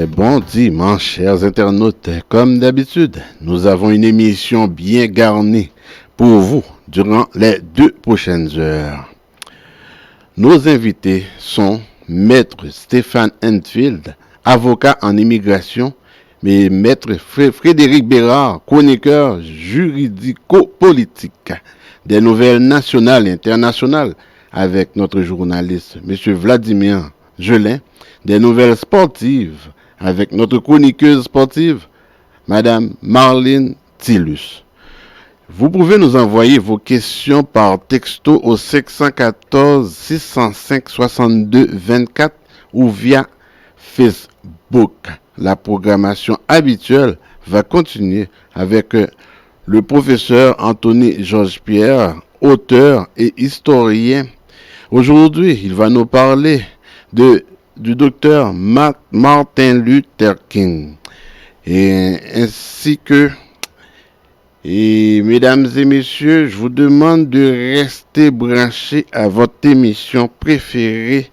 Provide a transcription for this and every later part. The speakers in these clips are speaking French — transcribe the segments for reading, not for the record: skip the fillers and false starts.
Bon dimanche, chers internautes. Comme d'habitude, nous avons une émission bien garnie pour vous durant les 2 prochaines heures. Nos invités sont Maître Stéphane Enfield, avocat en immigration, et Maître Frédéric Bérard, chroniqueur juridico-politique des nouvelles nationales et internationales, avec notre journaliste M. Vladimir Gelin, des nouvelles sportives, avec notre chroniqueuse sportive, Madame Marlene Tillus. Vous pouvez nous envoyer vos questions par texto au 514 605 62 24 ou via Facebook. La programmation habituelle va continuer avec le professeur Anthony Georges-Pierre, auteur et historien. Aujourd'hui, il va nous parler du docteur Martin Luther King. Et mesdames et messieurs, je vous demande de rester branchés à votre émission préférée,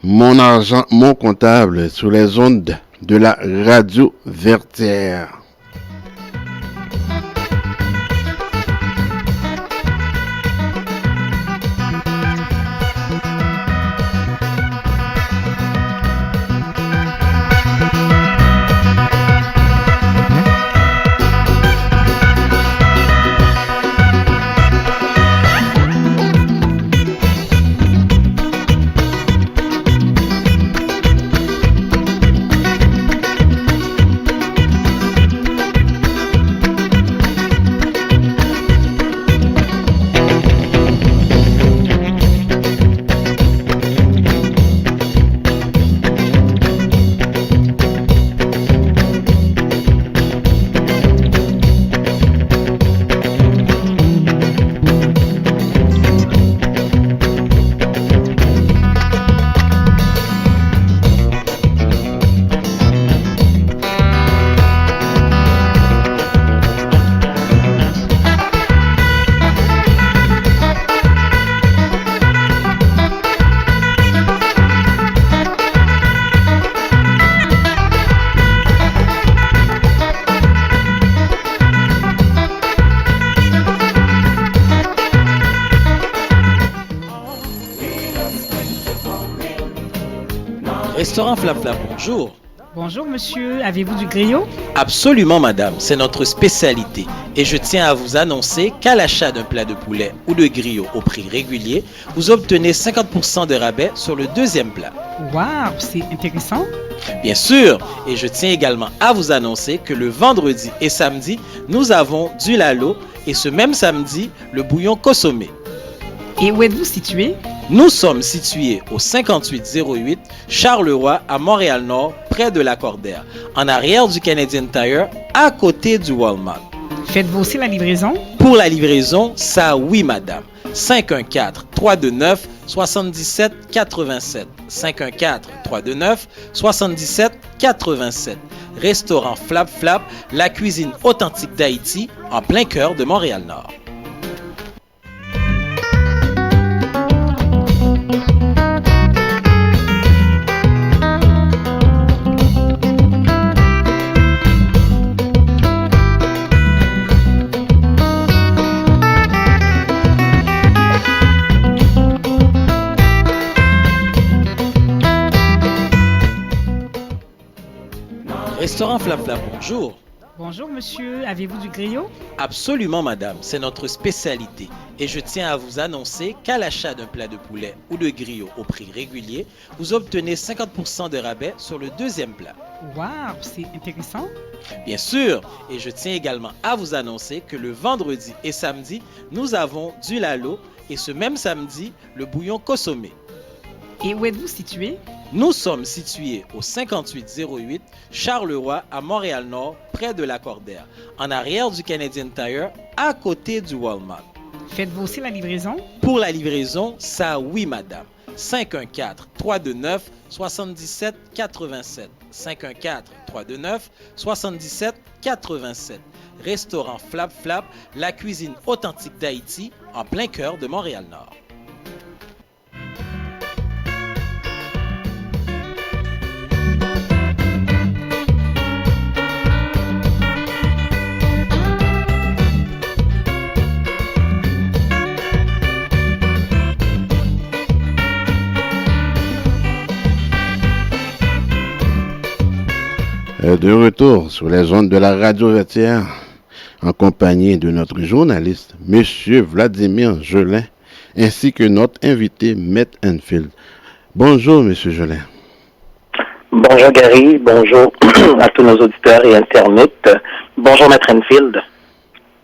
Mon argent, mon comptable, sur les ondes de la radio Vertière. Restaurant Flap Flap, bonjour. Bonjour monsieur, avez-vous du griot? Absolument madame, c'est notre spécialité. Et je tiens à vous annoncer qu'à l'achat d'un plat de poulet ou de griot au prix régulier, vous obtenez 50% de rabais sur le deuxième plat. Waouh, c'est intéressant. Bien sûr, et je tiens également à vous annoncer que le vendredi et samedi, nous avons du lalo et ce même samedi, le bouillon consommé. Et où êtes-vous situé? Nous sommes situés au 5808 Charleroi à Montréal-Nord, près de Lacordaire, en arrière du Canadian Tire, à côté du Walmart. Faites-vous aussi la livraison? Pour la livraison, ça oui madame. 514-329-7787. 514-329-7787. Restaurant Flap Flap, la cuisine authentique d'Haïti, en plein cœur de Montréal-Nord. Restaurant Flap Flap, bonjour. Bonjour monsieur, avez-vous du griot? Absolument madame, c'est notre spécialité. Et je tiens à vous annoncer qu'à l'achat d'un plat de poulet ou de griot au prix régulier, vous obtenez 50% de rabais sur le deuxième plat. Waouh, c'est intéressant. Bien sûr, et je tiens également à vous annoncer que le vendredi et samedi, nous avons du lalo et ce même samedi, le bouillon consommé. Et où êtes-vous situé? Nous sommes situés au 5808 Charleroi à Montréal-Nord, près de Lacordaire, en arrière du Canadian Tire, à côté du Walmart. Faites-vous aussi la livraison? Pour la livraison, ça oui madame. 514-329-7787. 514-329-7787. Restaurant Flap Flap, la cuisine authentique d'Haïti, en plein cœur de Montréal-Nord. De retour sur les ondes de la radio Vertière, en compagnie de notre journaliste, M. Vladimir Gelin, ainsi que notre invité, Maître Enfield. Bonjour, M. Gelin. Bonjour, Gary. Bonjour à tous nos auditeurs et internautes. Bonjour, Maître Enfield.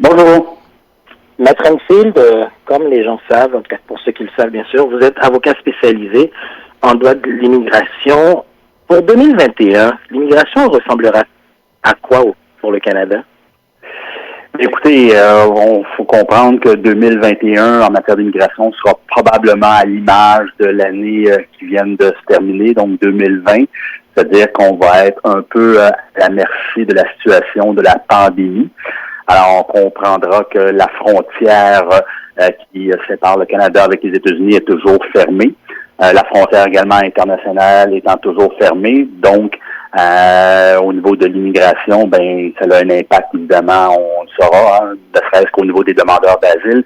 Bonjour. Maître Enfield, comme les gens savent, en tout cas pour ceux qui le savent bien sûr, vous êtes avocat spécialisé en droit de l'immigration. Pour 2021, l'immigration ressemblera à quoi pour le Canada? Écoutez, il faut comprendre que 2021, en matière d'immigration, sera probablement à l'image de l'année qui vient de se terminer, donc 2020. C'est-à-dire qu'on va être un peu à la merci de la situation de la pandémie. Alors, on comprendra que la frontière qui sépare le Canada avec les États-Unis est toujours fermée. La frontière également internationale étant toujours fermée. Donc, au niveau de l'immigration, ben ça a un impact, évidemment, on le saura, hein, ne serait-ce qu'au niveau des demandeurs d'asile.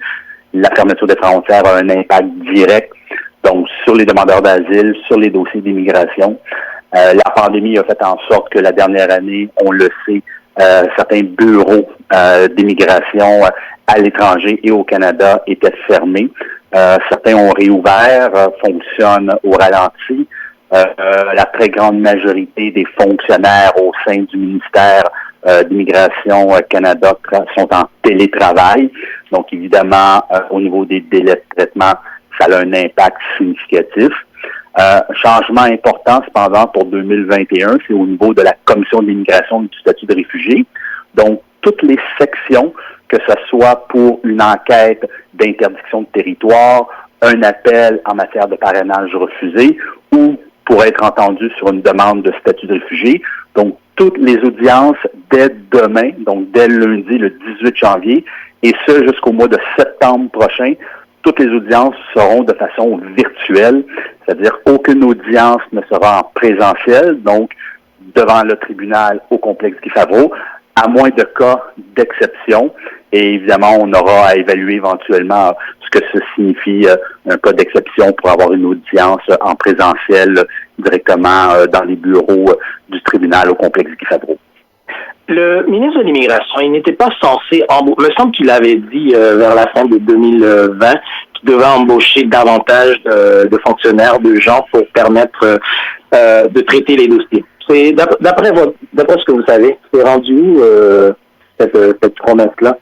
La fermeture des frontières a un impact direct, donc sur les demandeurs d'asile, sur les dossiers d'immigration. La pandémie a fait en sorte que la dernière année, on le sait, certains bureaux d'immigration à l'étranger et au Canada étaient fermés. Certains ont réouvert, fonctionnent au ralenti. La très grande majorité des fonctionnaires au sein du ministère d'immigration Canada sont en télétravail. Donc, évidemment, au niveau des délais de traitement, ça a un impact significatif. Changement important, cependant, pour 2021, c'est au niveau de la Commission de l'immigration et du statut de réfugié. Donc, toutes les sections, que ce soit pour une enquête d'interdiction de territoire, un appel en matière de parrainage refusé ou pour être entendu sur une demande de statut de réfugié. Donc, toutes les audiences dès demain, donc dès lundi, le 18 janvier, et ce jusqu'au mois de septembre prochain, toutes les audiences seront de façon virtuelle, c'est-à-dire aucune audience ne sera en présentiel, donc devant le tribunal au complexe Guy Favreau, à moins de cas d'exception. Et évidemment, on aura à évaluer éventuellement ce que ça signifie un cas d'exception pour avoir une audience en présentiel directement dans les bureaux du tribunal au complexe Guy Favreau. Le ministre de l'Immigration, il n'était pas censé embaucher, me semble qu'il avait dit vers la fin de 2020 qu'il devait embaucher davantage de fonctionnaires, de gens pour permettre de traiter les dossiers. C'est d'après ce que vous savez, c'est rendu où cette promesse-là?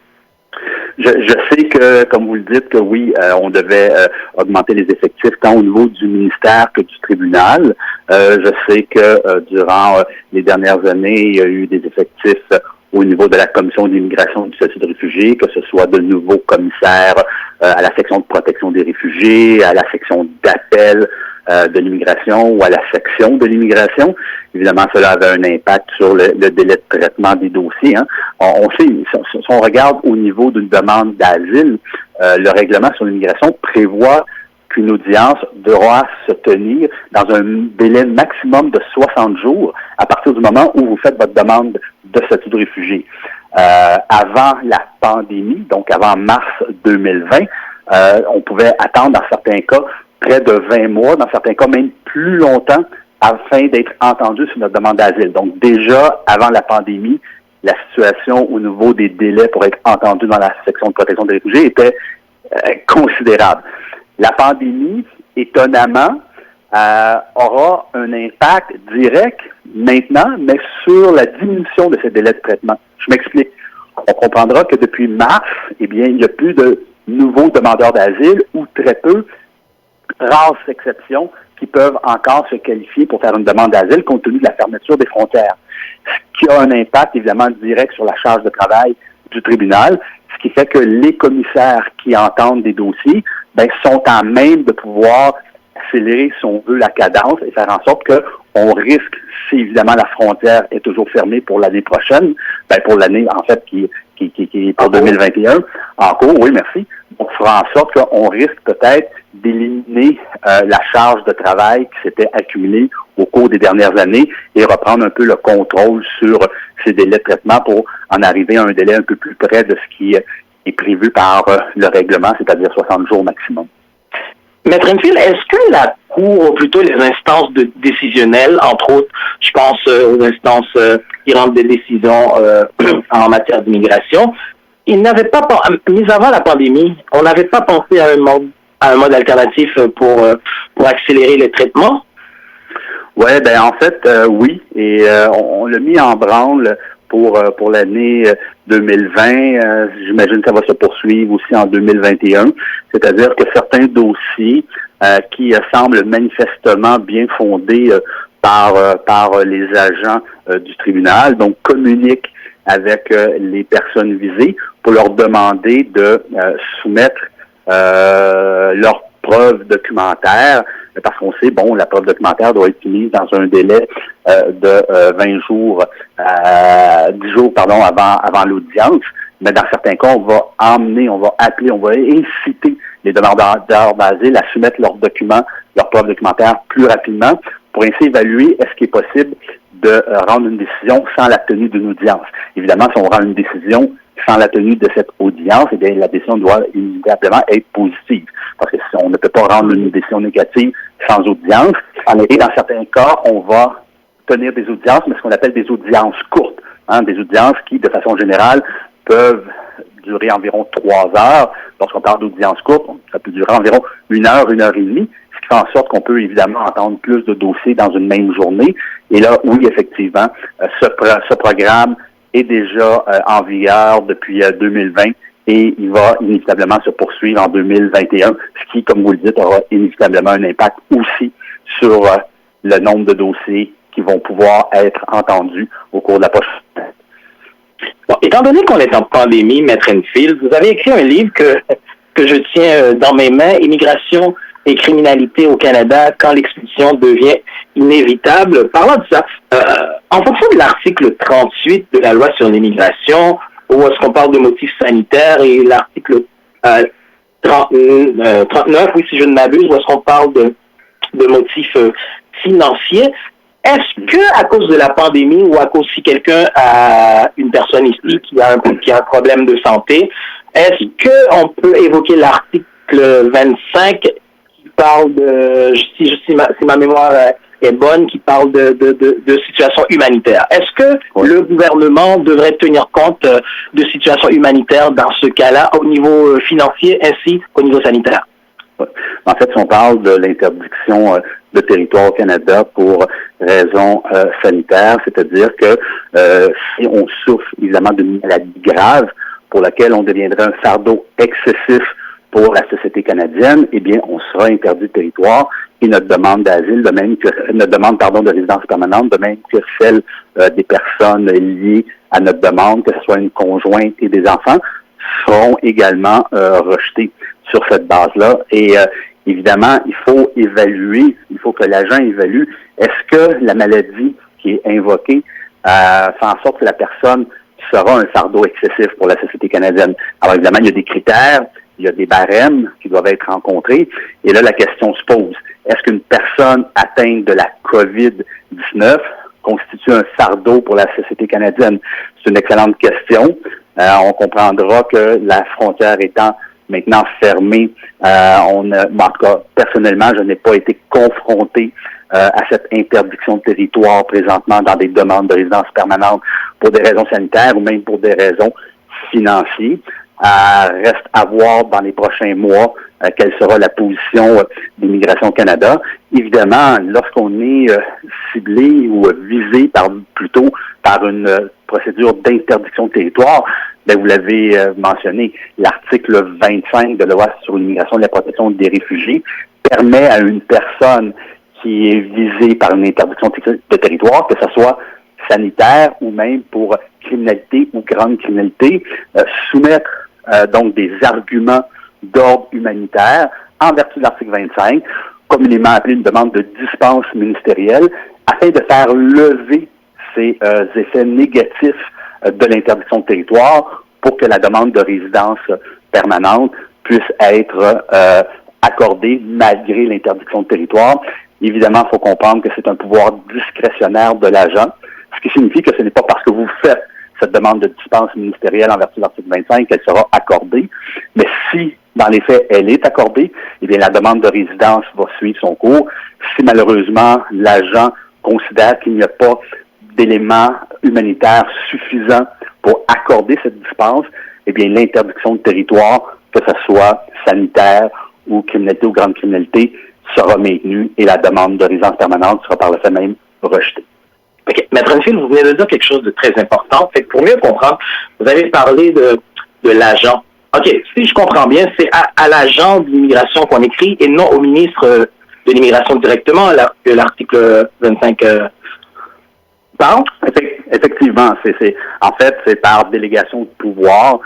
Je sais que, comme vous le dites, que oui, on devait augmenter les effectifs tant au niveau du ministère que du tribunal. Je sais que durant les dernières années, il y a eu des effectifs au niveau de la Commission d'immigration et du statut de réfugiés, que ce soit de nouveaux commissaires à la section de protection des réfugiés, à la section d'appel de l'immigration ou à la section de l'immigration. Évidemment, cela avait un impact sur le délai de traitement des dossiers. Hein. On sait, si on regarde au niveau d'une demande d'asile, le règlement sur l'immigration prévoit qu'une audience devra se tenir dans un délai maximum de 60 jours à partir du moment où vous faites votre demande de statut de réfugié. Avant la pandémie, donc avant mars 2020, on pouvait attendre dans certains cas près de 20 mois, dans certains cas même plus longtemps, afin d'être entendu sur notre demande d'asile. Donc déjà, avant la pandémie, la situation au niveau des délais pour être entendu dans la section de protection des réfugiés était considérable. La pandémie, étonnamment, aura un impact direct maintenant, mais sur la diminution de ces délais de traitement. Je m'explique. On comprendra que depuis mars, eh bien, il n'y a plus de nouveaux demandeurs d'asile ou très peu, rares exceptions, qui peuvent encore se qualifier pour faire une demande d'asile compte tenu de la fermeture des frontières. Ce qui a un impact, évidemment, direct sur la charge de travail du tribunal, ce qui fait que les commissaires qui entendent des dossiers sont en même de pouvoir accélérer, si on veut, la cadence et faire en sorte qu'on risque, si évidemment la frontière est toujours fermée pour l'année prochaine, pour l'année, en fait, qui est pour 2021, en cours, oui, merci. Donc, il fera en sorte qu'on risque peut-être d'éliminer la charge de travail qui s'était accumulée au cours des dernières années et reprendre un peu le contrôle sur ces délais de traitement pour en arriver à un délai un peu plus près de ce qui est prévu par le règlement, c'est-à-dire 60 jours maximum. Maître Enfield, est-ce que cours, plutôt les instances décisionnelles, entre autres, je pense aux instances qui rendent des décisions en matière d'immigration. Ils n'avaient pas, mis avant la pandémie, on n'avait pas pensé à un mode alternatif pour accélérer les traitements. Ouais, ben en fait, oui, et on l'a mis en branle pour l'année 2020. J'imagine que ça va se poursuivre aussi en 2021. C'est-à-dire que certains dossiers qui semblent manifestement bien fondés par les agents du tribunal, donc communiquent avec les personnes visées pour leur demander de soumettre leurs preuves documentaires, parce qu'on sait, bon, la preuve documentaire doit être mise dans un délai de 20 jours, 10 jours, pardon, avant l'audience. Mais dans certains cas, on va appeler, on va inciter les demandeurs d'asile à soumettre leurs documents, leurs preuves documentaires plus rapidement pour ainsi évaluer est-ce qu'il est possible de rendre une décision sans la tenue d'une audience. Évidemment, si on rend une décision sans la tenue de cette audience, eh bien, la décision doit inévitablement être positive. Parce que si on ne peut pas rendre une décision négative sans audience. Et dans certains cas, on va tenir des audiences, mais ce qu'on appelle des audiences courtes. Des audiences qui, de façon générale, peuvent durer environ 3 heures. Lorsqu'on parle d'audiences courtes, ça peut durer environ 1 heure, 1 heure et demie, ce qui fait en sorte qu'on peut évidemment entendre plus de dossiers dans une même journée. Et là, oui, effectivement, ce programme est déjà en vigueur depuis 2020 et il va inévitablement se poursuivre en 2021, ce qui, comme vous le dites, aura inévitablement un impact aussi sur le nombre de dossiers qui vont pouvoir être entendus au cours de la prochaine. Bon, étant donné qu'on est en pandémie, Maître Enfield, vous avez écrit un livre que je tiens dans mes mains, Immigration et criminalité au Canada quand l'expulsion devient inévitable. Parlant de ça, en fonction de l'article 38 de la loi sur l'immigration, où est-ce qu'on parle de motifs sanitaires, et l'article 39, oui, si je ne m'abuse, où est-ce qu'on parle de motifs financiers, est-ce que, à cause de la pandémie ou à cause si quelqu'un a une personne ici qui a un problème de santé, est-ce qu'on peut évoquer l'article 25 qui parle de, si ma mémoire est bonne, qui parle de situation humanitaire? Est-ce que le gouvernement devrait tenir compte de situations humanitaires dans ce cas-là au niveau financier ainsi qu'au niveau sanitaire? En fait, si on parle de l'interdiction de territoire au Canada pour raisons sanitaires, c'est-à-dire que si on souffre évidemment d'une maladie grave pour laquelle on deviendrait un fardeau excessif pour la société canadienne, eh bien, on sera interdit de territoire et notre demande d'asile, notre demande, de résidence permanente, de même que celle des personnes liées à notre demande, que ce soit une conjointe et des enfants, seront également rejetées sur cette base-là. Et évidemment, il faut évaluer, il faut que l'agent évalue, est-ce que la maladie qui est invoquée fait en sorte que la personne sera un fardeau excessif pour la société canadienne. Alors évidemment, il y a des critères, il y a des barèmes qui doivent être rencontrés. Et là, la question se pose. Est-ce qu'une personne atteinte de la COVID-19 constitue un fardeau pour la société canadienne? C'est une excellente question. On comprendra que la frontière étant maintenant fermée, en tout cas, personnellement, je n'ai pas été confronté à cette interdiction de territoire présentement dans des demandes de résidence permanente pour des raisons sanitaires ou même pour des raisons financières. Reste à voir dans les prochains mois quelle sera la position d'Immigration Canada. Évidemment, lorsqu'on est ciblé ou visé plutôt par une procédure d'interdiction de territoire, ben vous l'avez mentionné, l'article 25 de la loi sur l'immigration et la protection des réfugiés permet à une personne qui est visée par une interdiction de territoire, que ce soit sanitaire ou même pour criminalité ou grande criminalité, soumettre donc des arguments d'ordre humanitaire en vertu de l'article 25, communément appelé une demande de dispense ministérielle, afin de faire lever ces effets négatifs de l'interdiction de territoire pour que la demande de résidence permanente puisse être accordée malgré l'interdiction de territoire. Évidemment, il faut comprendre que c'est un pouvoir discrétionnaire de l'agent, ce qui signifie que ce n'est pas parce que vous faites cette demande de dispense ministérielle en vertu de l'article 25, elle sera accordée. Mais si, dans les faits, elle est accordée, eh bien, la demande de résidence va suivre son cours. Si, malheureusement, l'agent considère qu'il n'y a pas d'éléments humanitaires suffisants pour accorder cette dispense, eh bien, l'interdiction de territoire, que ce soit sanitaire ou criminalité ou grande criminalité, sera maintenue et la demande de résidence permanente sera par le fait même rejetée. OK. Maître Enfield, vous venez de dire quelque chose de très important. Fait que pour mieux comprendre, vous avez parlé de l'agent. OK, si je comprends bien, c'est à l'agent de l'immigration qu'on écrit et non au ministre de l'immigration directement, que l'article 25 parle? Effectivement, en fait, c'est par délégation de pouvoir.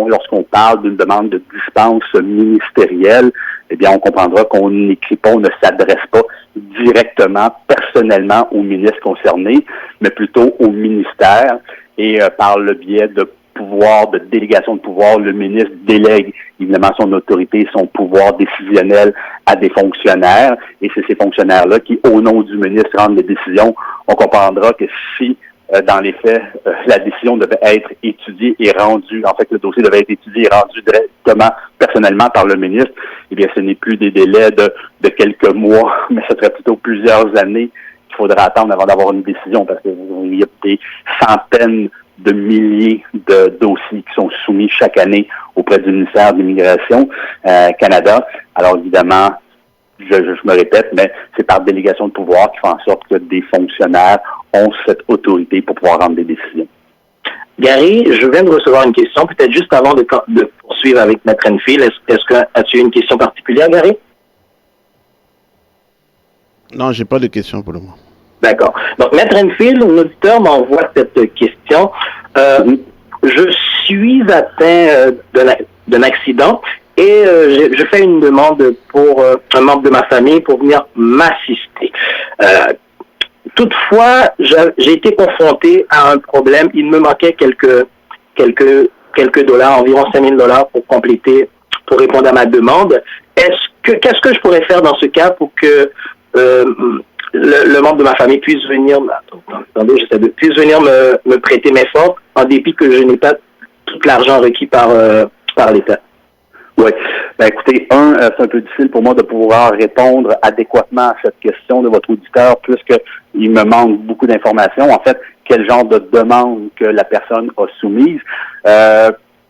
Lorsqu'on parle d'une demande de dispense ministérielle, eh bien, on comprendra qu'on n'écrit pas, on ne s'adresse pas directement, personnellement au ministre concerné, mais plutôt au ministère. Et par le biais de pouvoir, de délégation de pouvoir, le ministre délègue évidemment son autorité et son pouvoir décisionnel à des fonctionnaires. Et c'est ces fonctionnaires-là qui, au nom du ministre, rendent les décisions. On comprendra que si dans les faits, la décision devait être étudiée et rendue, en fait, le dossier devait être étudié et rendu directement, personnellement, par le ministre, eh bien, ce n'est plus des délais de quelques mois, mais ce serait plutôt plusieurs années qu'il faudra attendre avant d'avoir une décision, parce qu'il y a des centaines de milliers de dossiers qui sont soumis chaque année auprès du ministère de l'Immigration Canada. Alors, évidemment, je me répète, mais c'est par délégation de pouvoir qui fait en sorte que des fonctionnaires ont cette autorité pour pouvoir rendre des décisions. Gary, je viens de recevoir une question, peut-être juste avant de poursuivre avec Maître Enfield. As-tu une question particulière, Gary? Non, j'ai pas de question pour le moment. D'accord. Donc, Maître Enfield, un auditeur m'envoie cette question. Je suis atteint d'un accident et je fais une demande pour un membre de ma famille pour venir m'assister. Toutefois, j'ai été confronté à un problème. Il me manquait quelques dollars, environ 5 000 $ pour répondre à ma demande. Qu'est-ce que je pourrais faire dans ce cas pour que le membre de ma famille puisse venir, puisse venir me prêter mes forces en dépit que je n'ai pas tout l'argent requis par l'État? Oui. Ben, écoutez, c'est un peu difficile pour moi de pouvoir répondre adéquatement à cette question de votre auditeur, puisqu'il me manque beaucoup d'informations. En fait, quel genre de demande que la personne a soumise.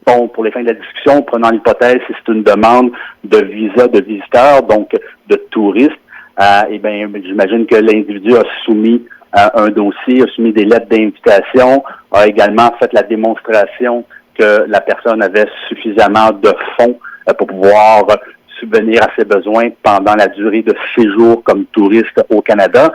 Bon, pour les fins de la discussion, prenons l'hypothèse si c'est une demande de visa de visiteur, donc de touriste. Eh bien, j'imagine que l'individu a soumis un dossier, a soumis des lettres d'invitation, a également fait la démonstration que la personne avait suffisamment de fonds pour pouvoir subvenir à ses besoins pendant la durée de séjour comme touriste au Canada.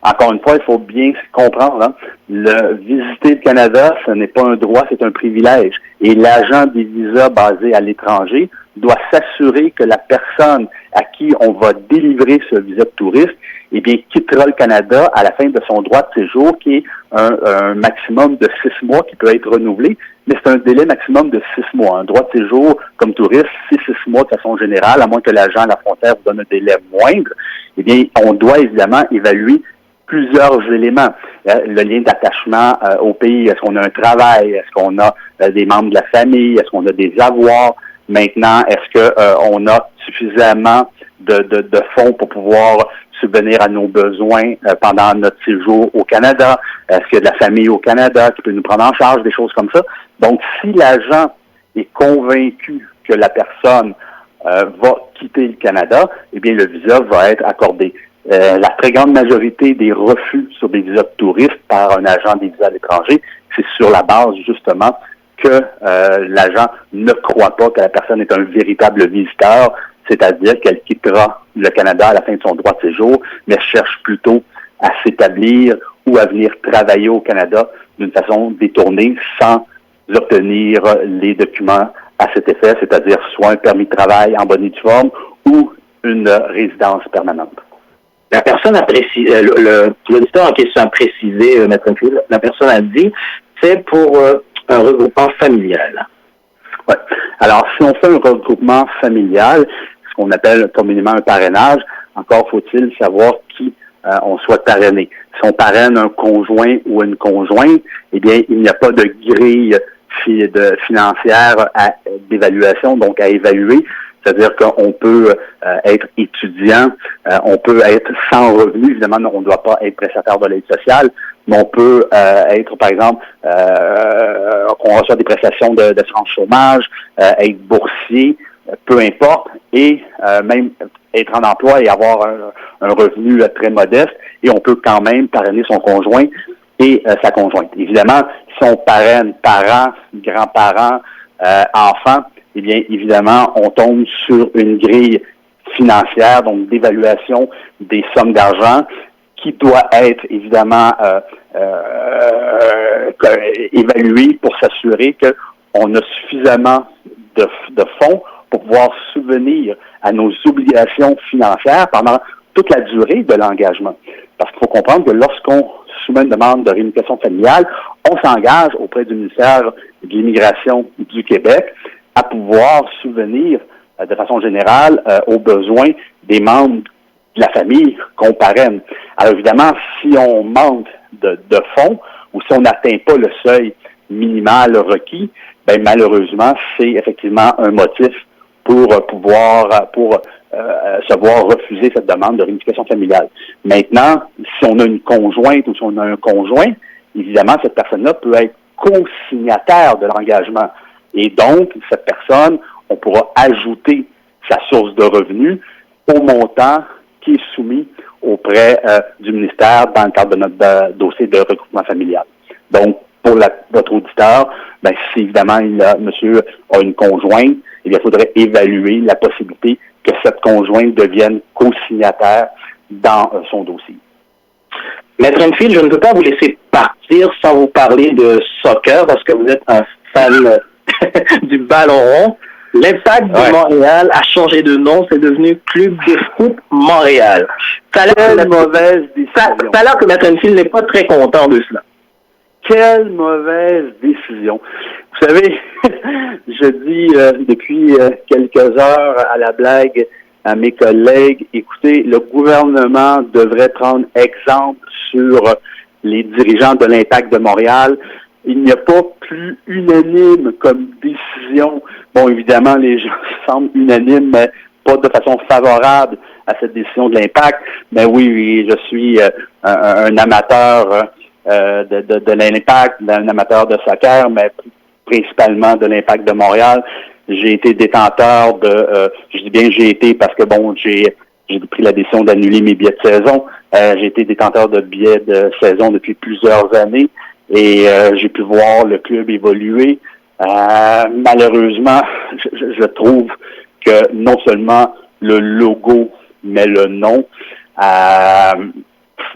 Encore une fois, il faut bien comprendre, hein, visiter le Canada, ce n'est pas un droit, c'est un privilège. Et l'agent des visas basé à l'étranger doit s'assurer que la personne à qui on va délivrer ce visa de touriste, eh bien, quittera le Canada à la fin de son droit de séjour, qui est un maximum de 6 mois qui peut être renouvelé, mais c'est un délai maximum de 6 mois. Un droit de séjour comme touriste, c'est 6 mois de façon générale, à moins que l'agent à la frontière vous donne un délai moindre. Eh bien, on doit évidemment évaluer plusieurs éléments. Le lien d'attachement au pays, est-ce qu'on a un travail, est-ce qu'on a des membres de la famille, est-ce qu'on a des avoirs. Maintenant, est-ce que on a suffisamment de fonds pour pouvoir subvenir à nos besoins pendant notre séjour au Canada? Est-ce qu'il y a de la famille au Canada qui peut nous prendre en charge, des choses comme ça? Donc, si l'agent est convaincu que la personne va quitter le Canada, eh bien, le visa va être accordé. La très grande majorité des refus sur des visas de touristes par un agent des visas à l'étranger, c'est sur la base, justement, que l'agent ne croit pas que la personne est un véritable visiteur, c'est-à-dire qu'elle quittera le Canada à la fin de son droit de séjour, mais cherche plutôt à s'établir ou à venir travailler au Canada d'une façon détournée sans obtenir les documents à cet effet, c'est-à-dire soit un permis de travail en bonne et due forme ou une résidence permanente. La personne a précisé, l'auditeur en question a précisé, Maître Enfield, la personne a dit, c'est pour un regroupement familial. Oui. Alors, si on fait un regroupement familial, ce qu'on appelle communément un parrainage, encore faut-il savoir qui on souhaite parrainer. Si on parraine un conjoint ou une conjointe, eh bien, il n'y a pas de grille financière d'évaluation, donc à évaluer. C'est-à-dire qu'on peut être étudiant, on peut être sans revenu, évidemment, on ne doit pas être prestataire de l'aide sociale, mais on peut être, par exemple, on reçoit des prestations d'assurance chômage, être boursier, peu importe, et même être en emploi et avoir un revenu très modeste, et on peut quand même parrainer son conjoint et sa conjointe. Évidemment, si on parraine parents, grands-parents, enfants, eh bien, évidemment, on tombe sur une grille financière, donc d'évaluation des sommes d'argent, qui doit être évidemment évaluée pour s'assurer qu'on a suffisamment de fonds pour pouvoir subvenir à nos obligations financières pendant toute la durée de l'engagement. Parce qu'il faut comprendre que lorsqu'on soumet une demande de réunification familiale, on s'engage auprès du ministère de l'Immigration du Québec à pouvoir subvenir de façon générale aux besoins des membres de la famille qu'on parraine. Alors évidemment, si on manque de fonds ou si on n'atteint pas le seuil minimal requis, ben malheureusement, c'est effectivement un motif pour se voir refuser cette demande de réunification familiale. Maintenant, si on a une conjointe ou si on a un conjoint, évidemment, cette personne-là peut être co-signataire de l'engagement. Et donc, cette personne, on pourra ajouter sa source de revenus au montant qui est soumis auprès du ministère dans le cadre de notre dossier de regroupement familial. Donc, pour votre auditeur, ben, si évidemment monsieur a une conjointe, eh bien, il faudrait évaluer la possibilité que cette conjointe devienne co-signataire dans son dossier. Maître Enfield, je ne peux pas vous laisser partir sans vous parler de soccer parce que vous êtes un fan du ballon rond. L'Impact de Montréal a changé de nom, c'est devenu Club de foot Montréal. Ça a l'air que Maître Enfield n'est pas très content de cela. Quelle mauvaise décision. Vous savez, je dis depuis quelques heures à la blague à mes collègues, écoutez, le gouvernement devrait prendre exemple sur les dirigeants de l'Impact de Montréal. Il n'y a pas plus unanime comme décision. Bon, évidemment, les gens semblent unanimes, mais pas de façon favorable à cette décision de l'Impact. Mais oui, je suis un amateur de l'Impact, un amateur de soccer, mais principalement de l'Impact de Montréal. J'ai été détenteur je dis bien j'ai été parce que bon, j'ai pris la décision d'annuler mes billets de saison. J'ai été détenteur de billets de saison depuis plusieurs années et j'ai pu voir le club évoluer. Malheureusement, je trouve que non seulement le logo, mais le nom,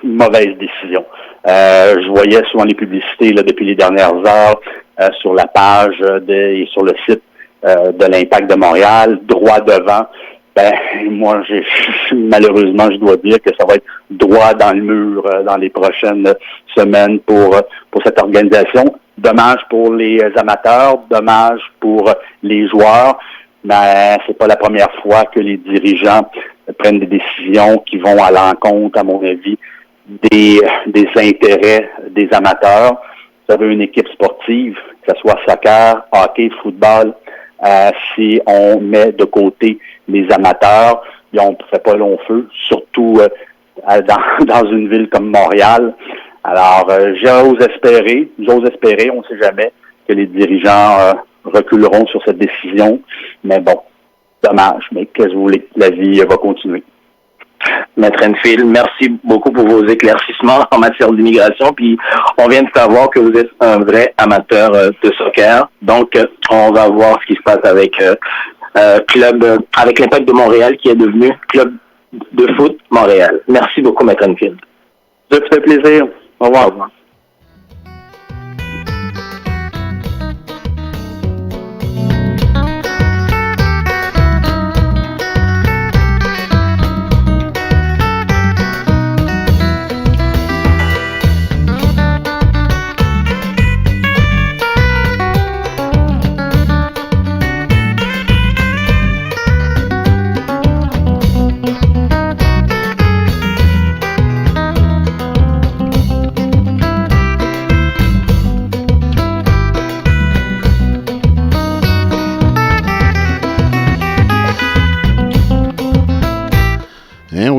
mauvaise décision. Je voyais souvent les publicités là, depuis les dernières heures sur la page et sur le site de l'Impact de Montréal, droit devant. Ben, moi, malheureusement, je dois dire que ça va être droit dans le mur dans les prochaines semaines pour cette organisation. Dommage pour les amateurs, dommage pour les joueurs, mais c'est pas la première fois que les dirigeants prennent des décisions qui vont à l'encontre, à mon avis, des intérêts des amateurs. Vous avez une équipe sportive, que ce soit soccer, hockey, football, si on met de côté les amateurs, on ne fait pas long feu, surtout dans une ville comme Montréal. Alors, j'ose espérer, on ne sait jamais, que les dirigeants reculeront sur cette décision. Mais bon, dommage, mais qu'est-ce que vous voulez, la vie va continuer. Maître Enfield, merci beaucoup pour vos éclaircissements en matière d'immigration. Puis on vient de savoir que vous êtes un vrai amateur de soccer. Donc on va voir ce qui se passe avec avec l'Impact de Montréal qui est devenu Club de foot Montréal. Merci beaucoup, Maître Enfield. Ça fait plaisir. Au revoir. Au revoir.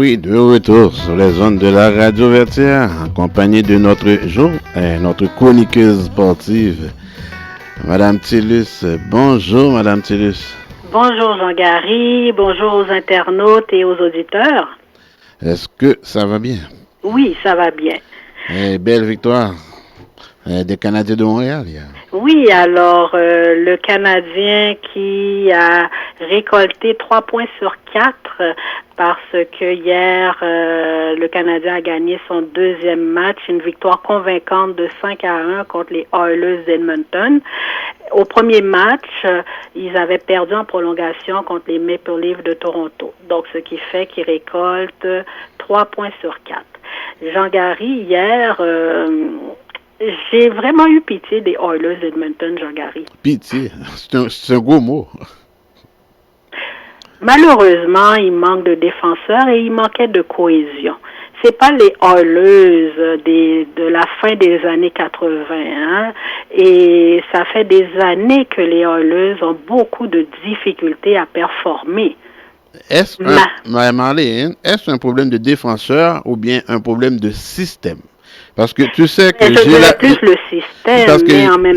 Oui, de retour sur les ondes de la radio Vertière, en compagnie de notre chroniqueuse sportive, Madame Tillus. Bonjour, Madame Tillus. Bonjour Jean-Gary, bonjour aux internautes et aux auditeurs. Est-ce que ça va bien? Oui, ça va bien. Belle victoire des Canadiens de Montréal hier. Oui, alors le Canadien qui a récolté 3 points sur 4 parce que hier, le Canadien a gagné son deuxième match, une victoire convaincante de 5-1 contre les Oilers d'Edmonton. Au premier match, ils avaient perdu en prolongation contre les Maple Leafs de Toronto. Donc, ce qui fait qu'ils récoltent 3 points sur 4. Jean-Gary, hier, j'ai vraiment eu pitié des Oilers d'Edmonton, Jean-Gary. Pitié, c'est un gros mot. Malheureusement, il manque de défenseurs et il manquait de cohésion. C'est pas les Oilers de la fin des années 80, hein, et ça fait des années que les Oilers ont beaucoup de difficultés à performer. Est-ce Marlène, est-ce un problème de défenseur ou bien un problème de système? Parce que tu sais que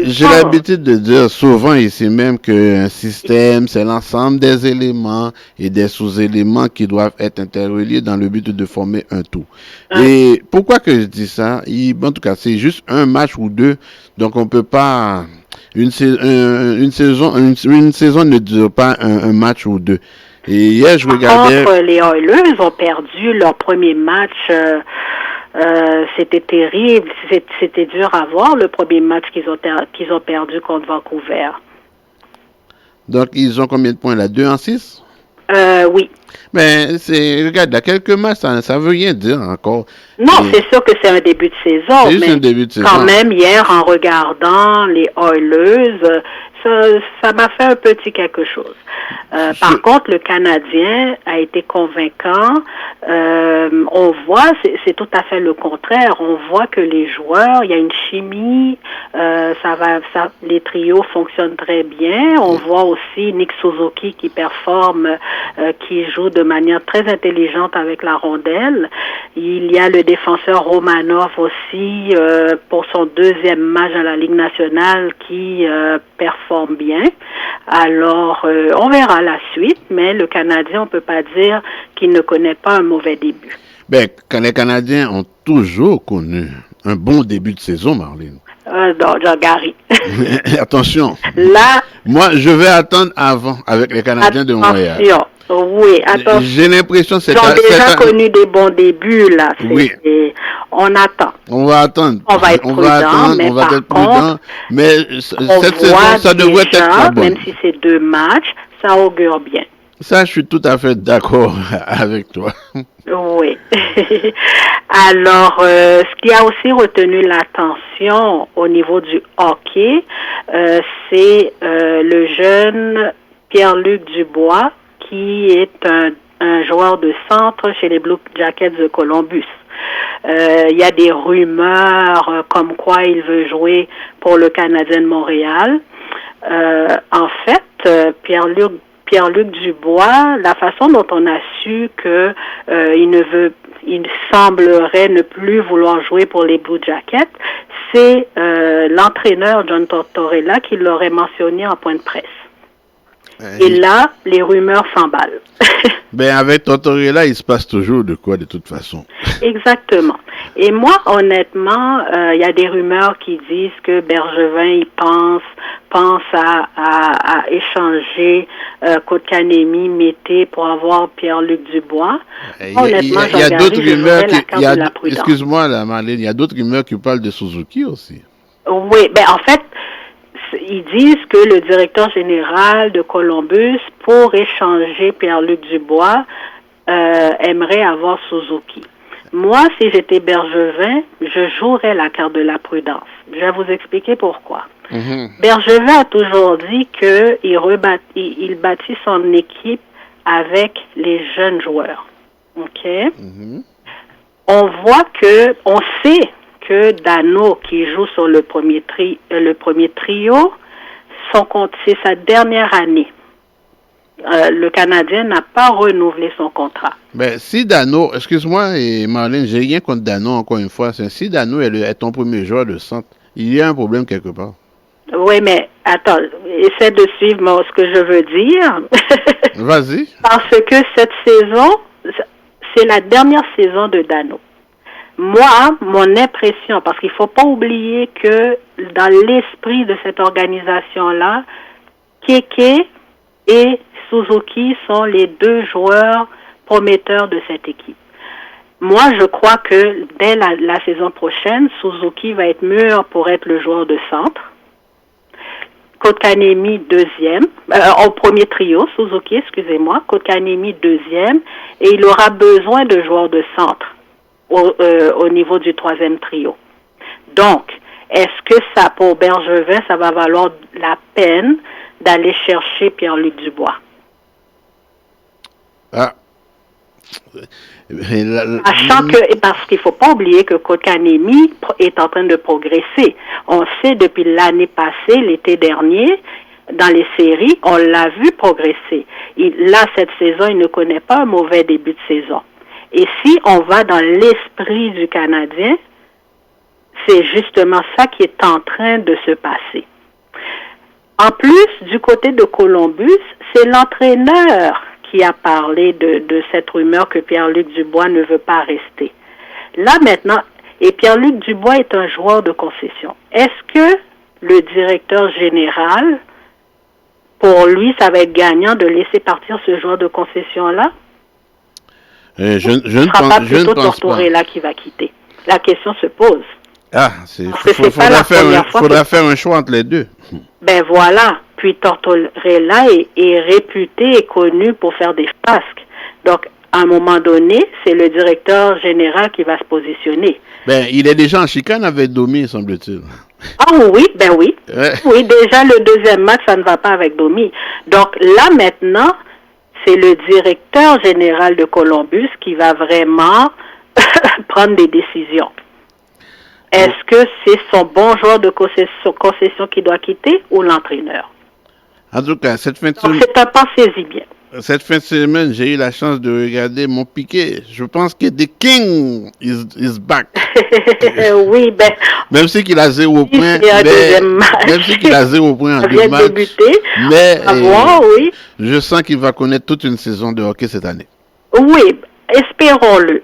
j'ai l'habitude de dire souvent ici même qu'un système, c'est l'ensemble des éléments et des sous-éléments qui doivent être interreliés dans le but de former un tout. Et pourquoi que je dis ça? En tout cas, c'est juste un match ou deux, donc on peut pas... Une saison ne dure pas un match ou deux. Et hier, je regardais... Les Oilers ont perdu leur premier match... c'était terrible, c'était dur à voir le premier match qu'ils ont perdu contre Vancouver. Donc ils ont combien de points là? 2-6? Oui. Mais regarde, là, quelques matchs, ça veut rien dire encore. Non, c'est sûr que c'est un début de saison. C'est juste un début de saison. Quand même, hier, en regardant les Oilers, ça m'a fait un petit quelque chose. Par contre, le Canadien a été convaincant. On voit, c'est tout à fait le contraire. On voit que les joueurs, il y a une chimie. Les trios fonctionnent très bien. On voit aussi Nick Suzuki qui performe, qui joue de manière très intelligente avec la rondelle. Il y a le défenseur Romanov aussi pour son deuxième match à la Ligue nationale qui performe bien. Alors, on verra la suite, mais le Canadien, on peut pas dire qu'il ne connaît pas un mauvais début. Ben, les Canadiens ont toujours connu un bon début de saison, Marlène. Non, Jean-Gary. Attention. Là, moi, je vais attendre avant avec les Canadiens de Montréal. Oui, attention. J'ai l'impression que ils ont déjà connu des bons débuts, là. Oui. On attend. On va attendre. On va être prudent, mais par contre, mais cette saison, ça devrait être très bon. Même si c'est 2 matchs, ça augure bien. Ça, je suis tout à fait d'accord avec toi. Oui. Alors, ce qui a aussi retenu l'attention au niveau du hockey, c'est le jeune Pierre-Luc Dubois, qui est un joueur de centre chez les Blue Jackets de Columbus. Il y a des rumeurs comme quoi il veut jouer pour le Canadien de Montréal. En fait, Pierre-Luc Dubois, la façon dont on a su que il semblerait ne plus vouloir jouer pour les Blue Jackets, c'est l'entraîneur John Tortorella qui l'aurait mentionné en point de presse. Et là, les rumeurs s'emballent. Ben avec Tortorella, il se passe toujours de quoi de toute façon. Exactement. Et moi, honnêtement, il y a des rumeurs qui disent que Bergevin, il pense à échanger Kotkaniemi, Mété pour avoir Pierre-Luc Dubois. Honnêtement, il y a d'autres rumeurs excuse-moi là, Marlène, il y a d'autres rumeurs qui parlent de Suzuki aussi. Oui, ben en fait, ils disent que le directeur général de Columbus, pour échanger Pierre-Luc Dubois, aimerait avoir Suzuki. Moi, si j'étais Bergevin, je jouerais la carte de la prudence. Je vais vous expliquer pourquoi. Bergevin a toujours dit qu'il bâtit son équipe avec les jeunes joueurs. OK? On sait que Dano, qui joue sur le premier trio, c'est sa dernière année. le Canadien n'a pas renouvelé son contrat. Ben, si Dano, excuse-moi, et Marlène, j'ai rien contre Dano, encore une fois. Si Dano est ton premier joueur de centre, il y a un problème quelque part. Oui, mais attends, essaie de suivre ce que je veux dire. Vas-y. Parce que cette saison, c'est la dernière saison de Dano. Moi, mon impression, parce qu'il ne faut pas oublier que dans l'esprit de cette organisation-là, Keke et Suzuki sont les deux joueurs prometteurs de cette équipe. Moi, je crois que dès la saison prochaine, Suzuki va être mûr pour être le joueur de centre. Kotkaniemi deuxième, au premier trio, Suzuki, excusez-moi, Kotkaniemi deuxième, et il aura besoin de joueurs de centre au niveau du troisième trio. Donc, est-ce que ça, pour Bergevin, ça va valoir la peine d'aller chercher Pierre-Luc Dubois? Ah. Sachant que, parce qu'il ne faut pas oublier que Kotkaniemi est en train de progresser. On sait depuis l'année passée, l'été dernier, dans les séries, on l'a vu progresser. Là, cette saison, il ne connaît pas un mauvais début de saison. Et si on va dans l'esprit du Canadien, c'est justement ça qui est en train de se passer. En plus, du côté de Columbus, c'est l'entraîneur qui a parlé de cette rumeur que Pierre-Luc Dubois ne veut pas rester. Là maintenant, et Pierre-Luc Dubois est un joueur de concession. Est-ce que le directeur général, pour lui, ça va être gagnant de laisser partir ce joueur de concession-là? Je ne pense pas. Plutôt Tortorella qui va quitter. La question se pose. Ah, faudra faire un choix entre les deux. Ben voilà. Puis Tortorella est réputé et connu pour faire des frasques. Donc, à un moment donné, c'est le directeur général qui va se positionner. Ben, il est déjà en chicane avec Domi, semble-t-il. Ah oui, ben oui. Ouais. Oui, déjà le deuxième match, ça ne va pas avec Domi. Donc là, maintenant, c'est le directeur général de Columbus qui va vraiment prendre des décisions. Est-ce que c'est son bon joueur de concession qui doit quitter ou l'entraîneur? En tout cas, cette fin de semaine... C'est un pensez-y bien. Cette fin de semaine, j'ai eu la chance de regarder mon piqué. Je pense que The King is back. Oui, ben... Même si qu'il a 0 points, même si qu'il a 0 points en 2 matchs, mais oui. Je sens qu'il va connaître toute une saison de hockey cette année. Oui, espérons-le.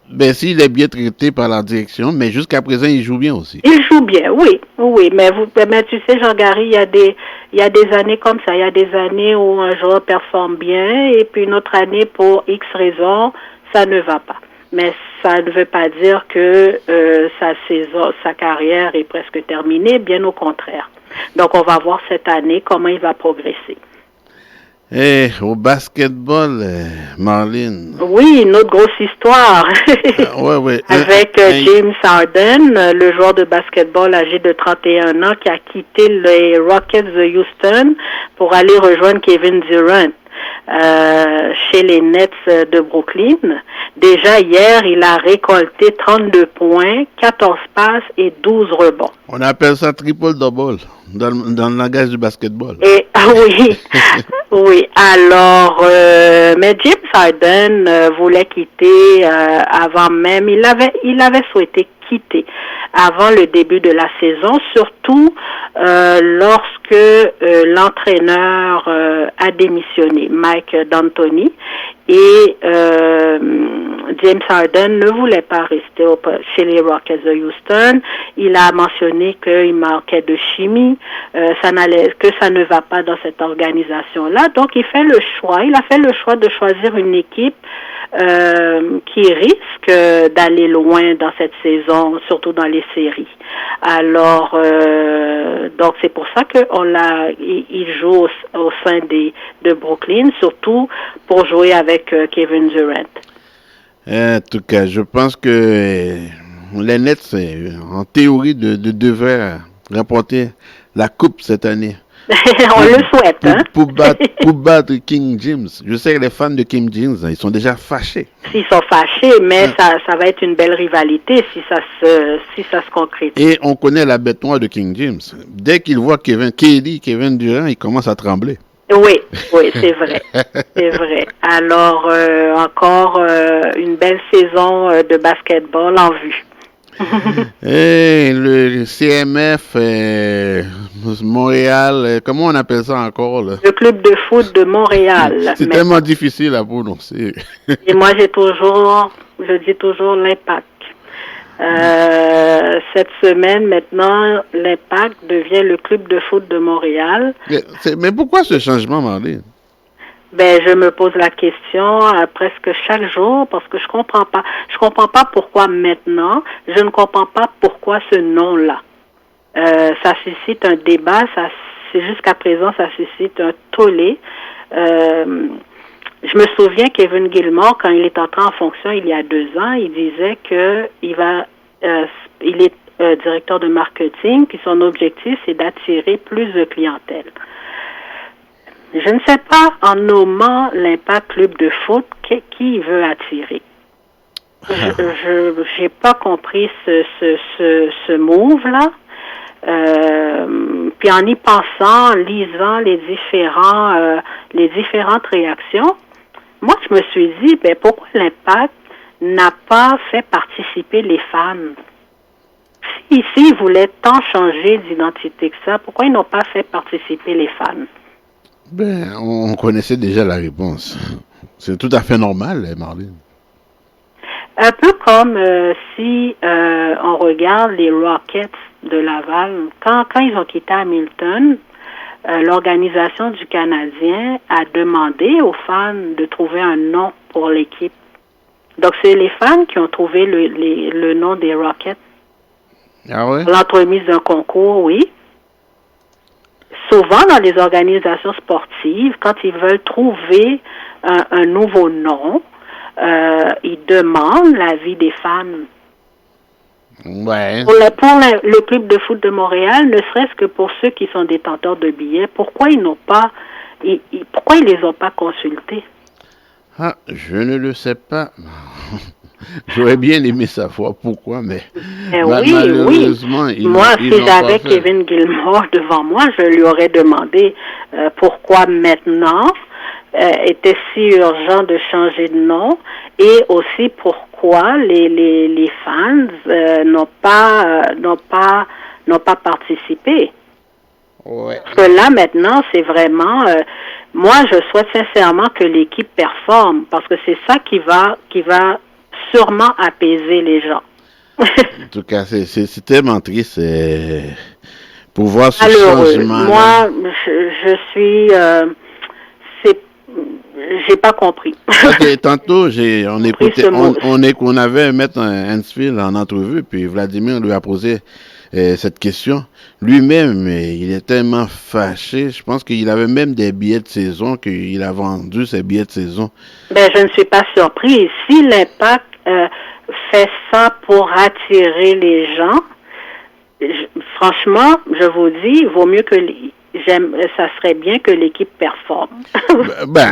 Ben, s'il est bien traité par la direction, mais jusqu'à présent, il joue bien aussi. Il joue bien, oui, mais tu sais, Jean-Gary, il y a des années comme ça. Il y a des années où un joueur performe bien, et puis une autre année, pour X raisons, ça ne va pas. Mais ça ne veut pas dire que sa carrière est presque terminée, bien au contraire. Donc, on va voir cette année comment il va progresser. Et au basketball, Marlene. Oui, une autre grosse histoire. Ouais. Avec James Harden, le joueur de basketball âgé de 31 ans qui a quitté les Rockets de Houston pour aller rejoindre Kevin Durant chez les Nets de Brooklyn. Déjà hier, il a récolté 32 points, 14 passes et 12 rebonds. On appelle ça triple-double dans le langage du basketball. Et oui, oui. Alors, mais James Harden voulait quitter avant même. Il avait souhaité quitter avant le début de la saison, surtout lorsque l'entraîneur a démissionné, Mike D'Antoni, et James Harden ne voulait pas rester chez les Rockets de Houston. Il a mentionné qu'il manquait de chimie, que ça ne va pas dans cette organisation-là. Donc, il a fait le choix de choisir une équipe qui risque d'aller loin dans cette saison, surtout dans les séries. Alors, donc c'est pour ça il joue au sein de Brooklyn, surtout pour jouer avec Kevin Durant. En tout cas, je pense que les Nets, en théorie, devraient remporter la coupe cette année. On le souhaite, hein? Pour battre King James. Je sais que les fans de King James, ils sont déjà fâchés. Ils sont fâchés, mais ça va être une belle rivalité si ça se concrétise. Et on connaît la bête noire de King James. Dès qu'il voit Kevin Durant, il commence à trembler. Oui, oui, c'est vrai. C'est vrai. Alors, encore une belle saison de basketball en vue. Et le CMF, Montréal, comment on appelle ça encore là? Le club de foot de Montréal. C'est tellement difficile à prononcer. Et moi, je dis toujours l'Impact. Cette semaine, maintenant, l'Impact devient le club de foot de Montréal. Mais pourquoi ce changement, Marlene? Ben, je me pose la question presque chaque jour parce que je comprends pas. Je comprends pas pourquoi maintenant. Je ne comprends pas pourquoi ce nom-là. Ça suscite un débat. Jusqu'à présent, ça suscite un tollé. Je me souviens Kevin Gilmore, quand il est entré en fonction il y a 2 ans, il disait que il est directeur de marketing, puis son objectif c'est d'attirer plus de clientèle. Je ne sais pas, en nommant l'Impact Club de foot, qui il veut attirer. Je n'ai pas compris ce move-là. Puis en y pensant, en lisant les différentes réactions, moi je me suis dit, ben pourquoi l'Impact n'a pas fait participer les fans? Si ils voulaient tant changer d'identité que ça, pourquoi ils n'ont pas fait participer les fans? Ben, on connaissait déjà la réponse. C'est tout à fait normal, Marlene. Un peu comme si on regarde les Rockets de Laval. Quand ils ont quitté Hamilton, l'organisation du Canadien a demandé aux fans de trouver un nom pour l'équipe. Donc, c'est les fans qui ont trouvé le nom des Rockets. Ah ouais? L'entremise d'un concours, oui. Souvent, dans les organisations sportives, quand ils veulent trouver un nouveau nom, ils demandent l'avis des fans. Ouais. Pour le club de foot de Montréal, ne serait-ce que pour ceux qui sont détenteurs de billets, pourquoi ils les ont pas consultés? Ah, je ne le sais pas. J'aurais bien aimé savoir pourquoi, mais malheureusement, oui. Moi, si j'avais Kevin Gilmore devant moi, je lui aurais demandé pourquoi maintenant était si urgent de changer de nom et aussi pourquoi les fans n'ont pas participé. Ouais. Parce que là, maintenant, c'est vraiment... moi, je souhaite sincèrement que l'équipe performe parce que c'est ça qui va sûrement apaiser les gens. En tout cas, c'est tellement triste pour voir ce Alors, changement. Moi, je suis... j'ai pas compris. Ok, tantôt, on avait mettre un Hansfield en entrevue, puis Vladimir lui a posé cette question. Lui-même, il est tellement fâché. Je pense qu'il avait même des billets de saison, qu'il a vendu ses billets de saison. Ben, je ne suis pas surpris. Si l'Impact fait ça pour attirer les gens, franchement, je vous dis, il vaut mieux que ça serait bien que l'équipe performe.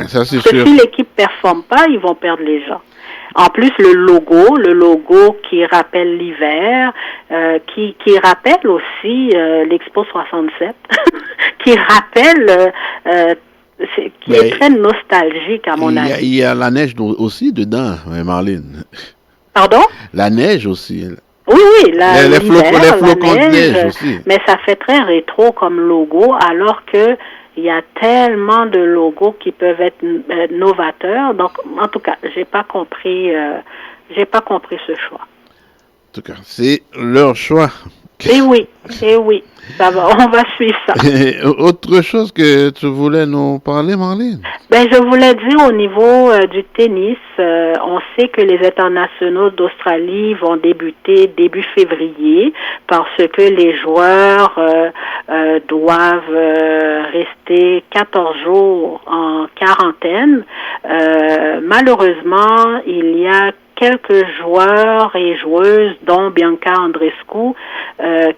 Ça c'est sûr. Parce que si l'équipe performe pas, ils vont perdre les gens. En plus, le logo qui rappelle l'hiver, qui rappelle aussi l'Expo 67, qui rappelle, qui est très nostalgique à mon avis. Il y a la neige aussi dedans, Marlene. Pardon? La neige aussi. Oui, les flocons de neige aussi. Mais ça fait très rétro comme logo, alors que il y a tellement de logos qui peuvent être novateurs. Donc, en tout cas, j'ai pas compris ce choix. En tout cas, c'est leur choix. Eh oui. Ça va, on va suivre ça. Autre chose que tu voulais nous parler, Marlene? Ben, je voulais dire au niveau du tennis, on sait que les internationaux d'Australie vont débuter début février parce que les joueurs doivent rester 14 jours en quarantaine. Malheureusement, il y a quelques joueurs et joueuses, dont Bianca Andreescu,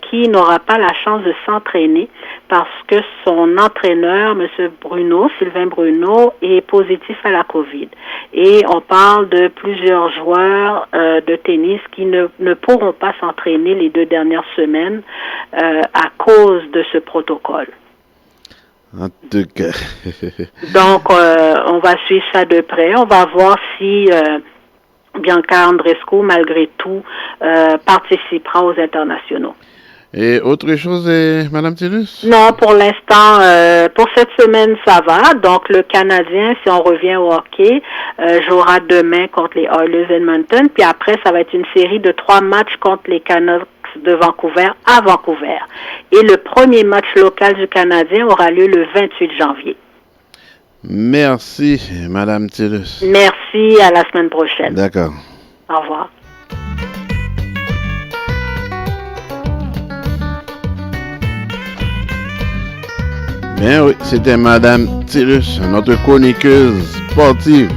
qui n'aura pas la chance de s'entraîner parce que son entraîneur, M. Sylvain Bruno, est positif à la COVID. Et on parle de plusieurs joueurs de tennis qui ne pourront pas s'entraîner les 2 dernières semaines à cause de ce protocole. En tout cas. Donc, on va suivre ça de près. On va voir si Bianca Andreescu, malgré tout, participera aux internationaux. Et autre chose, Madame Tillus? Non, pour l'instant, pour cette semaine, ça va. Donc, le Canadien, si on revient au hockey, jouera demain contre les Oilers Edmonton. Puis après, ça va être une série de 3 matchs contre les Canucks de Vancouver à Vancouver. Et le premier match local du Canadien aura lieu le 28 janvier. Merci, Madame Tillus. Merci, à la semaine prochaine. D'accord. Au revoir. Bien oui, c'était Madame Tillus, notre chroniqueuse sportive.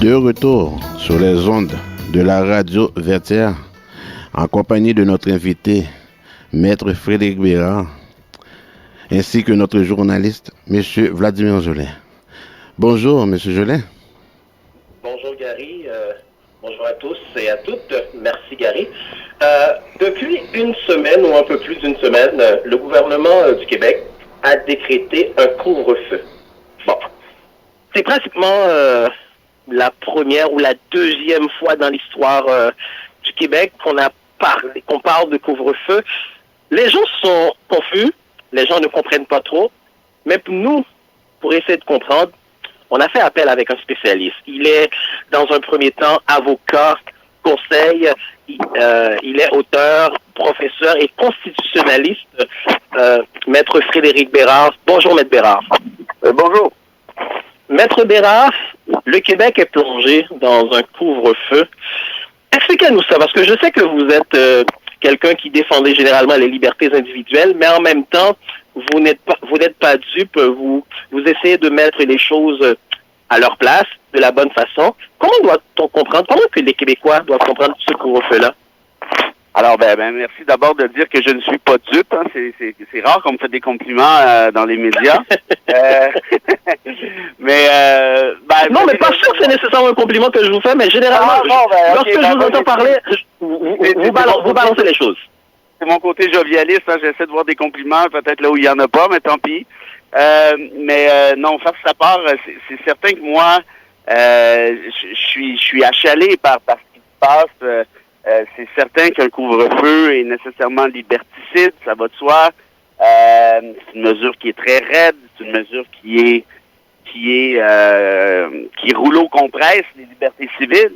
De retour sur les ondes de la radio Vertière, en compagnie de notre invité, Maître Frédéric Bérard, ainsi que notre journaliste, M. Vladimir Jolin. Bonjour, M. Jolin. Bonjour, Gary. Bonjour à tous et à toutes. Merci, Gary. Depuis une semaine ou un peu plus d'une semaine, le gouvernement du Québec a décrété un couvre-feu. Bon, c'est pratiquement la première ou la deuxième fois dans l'histoire du Québec qu'on parle de couvre-feu. Les gens sont confus, les gens ne comprennent pas trop, mais nous, pour essayer de comprendre, on a fait appel avec un spécialiste. Il est, dans un premier temps, avocat, conseil, il est auteur, professeur et constitutionnaliste, Maître Frédéric Bérard. Bonjour, Maître Bérard. Bonjour. Maître Bérard, Le Québec est plongé dans un couvre-feu. Expliquez-nous ça, parce que je sais que vous êtes quelqu'un qui défendait généralement les libertés individuelles, mais en même temps, vous n'êtes pas dupe, vous essayez de mettre les choses à leur place, de la bonne façon. Comment doit-on comprendre, comment que les Québécois doivent comprendre ce couvre-feu-là? Alors, merci d'abord de dire que je ne suis pas dupe. Hein. C'est rare qu'on me fait des compliments dans les médias. Non, mais pas sûr que c'est nécessairement un compliment que je vous fais, mais généralement, lorsque je vous entends parler, vous balancez les choses. C'est mon côté jovialiste. Hein. J'essaie de voir des compliments, peut-être là où il n'y en a pas, mais tant pis. Non, face à part, c'est certain que moi, je suis achalé par ce qui se passe. C'est certain qu'un couvre-feu est nécessairement liberticide, ça va de soi. C'est une mesure qui est très raide, c'est une mesure qui roule aux compresses les libertés civiles.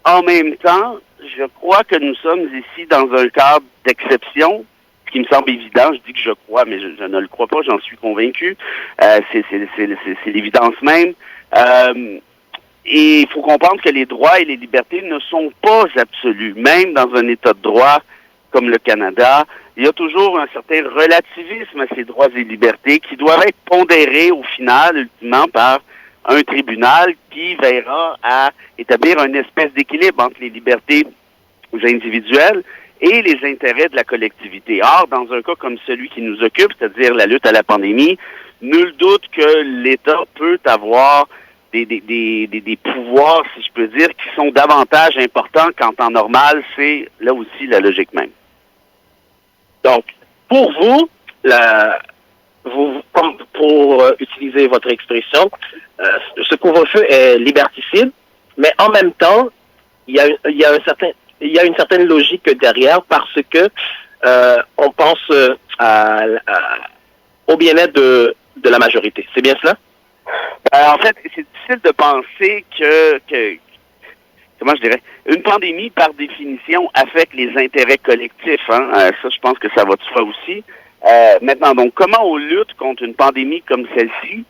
En même temps, je crois que nous sommes ici dans un cadre d'exception, ce qui me semble évident. Je dis que je crois, mais je ne le crois pas, j'en suis convaincu. C'est l'évidence même. Et il faut comprendre que les droits et les libertés ne sont pas absolus. Même dans un État de droit comme le Canada, il y a toujours un certain relativisme à ces droits et libertés qui doivent être pondérés au final, ultimement, par un tribunal qui veillera à établir une espèce d'équilibre entre les libertés individuelles et les intérêts de la collectivité. Or, dans un cas comme celui qui nous occupe, c'est-à-dire la lutte à la pandémie, nul doute que l'État peut avoir des pouvoirs, si je peux dire, qui sont davantage importants qu'en temps normal. C'est là aussi la logique même. Donc, pour vous, pour utiliser votre expression, ce couvre-feu est liberticide, mais en même temps, il y a une certaine logique derrière parce que on pense au bien-être de la majorité. C'est bien cela? En fait, c'est difficile de penser que comment je dirais, une pandémie, par définition, affecte les intérêts collectifs. Hein? Ça, je pense que ça va de soi aussi. Maintenant, donc, comment on lutte contre une pandémie comme celle-ci?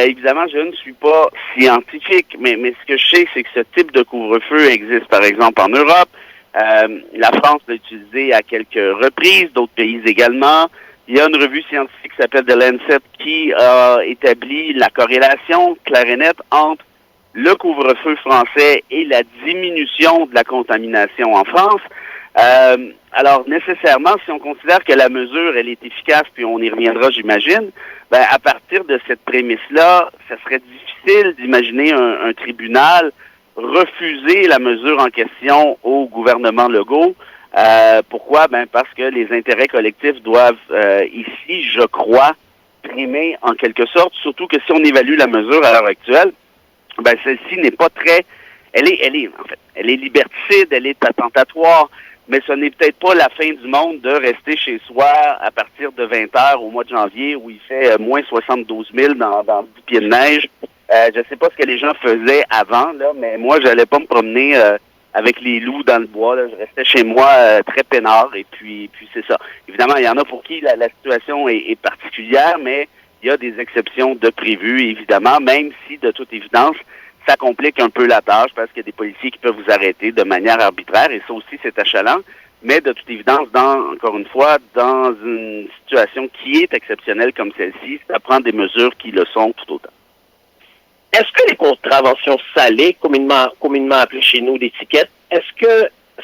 Évidemment, je ne suis pas scientifique, mais ce que je sais, c'est que ce type de couvre-feu existe, par exemple, en Europe. La France l'a utilisé à quelques reprises, d'autres pays également. Il y a une revue scientifique qui s'appelle The Lancet qui a établi la corrélation claire et nette entre le couvre-feu français et la diminution de la contamination en France. Alors, nécessairement, si on considère que la mesure, elle est efficace, puis on y reviendra, j'imagine, à partir de cette prémisse-là, ça serait difficile d'imaginer un tribunal refuser la mesure en question au gouvernement Legault. Pourquoi? Parce que les intérêts collectifs doivent ici, je crois, primer en quelque sorte, surtout que si on évalue la mesure à l'heure actuelle, celle-ci n'est pas très... Elle est liberticide, elle est attentatoire, mais ce n'est peut-être pas la fin du monde de rester chez soi à partir de 20 heures au mois de janvier où il fait moins 72 000 dans 10 pieds de neige. Je ne sais pas ce que les gens faisaient avant, là, mais moi, j'allais pas me promener avec les loups dans le bois. Là. Je restais chez moi très peinard et puis c'est ça. Évidemment, il y en a pour qui la situation est particulière, mais il y a des exceptions de prévues, évidemment, même si, de toute évidence, ça complique un peu la tâche parce qu'il y a des policiers qui peuvent vous arrêter de manière arbitraire et ça aussi, c'est achalant. Mais de toute évidence, encore une fois, dans une situation qui est exceptionnelle comme celle-ci, ça prend des mesures qui le sont tout autant. Est-ce que les contraventions salées, communément appelées chez nous d'étiquettes, est-ce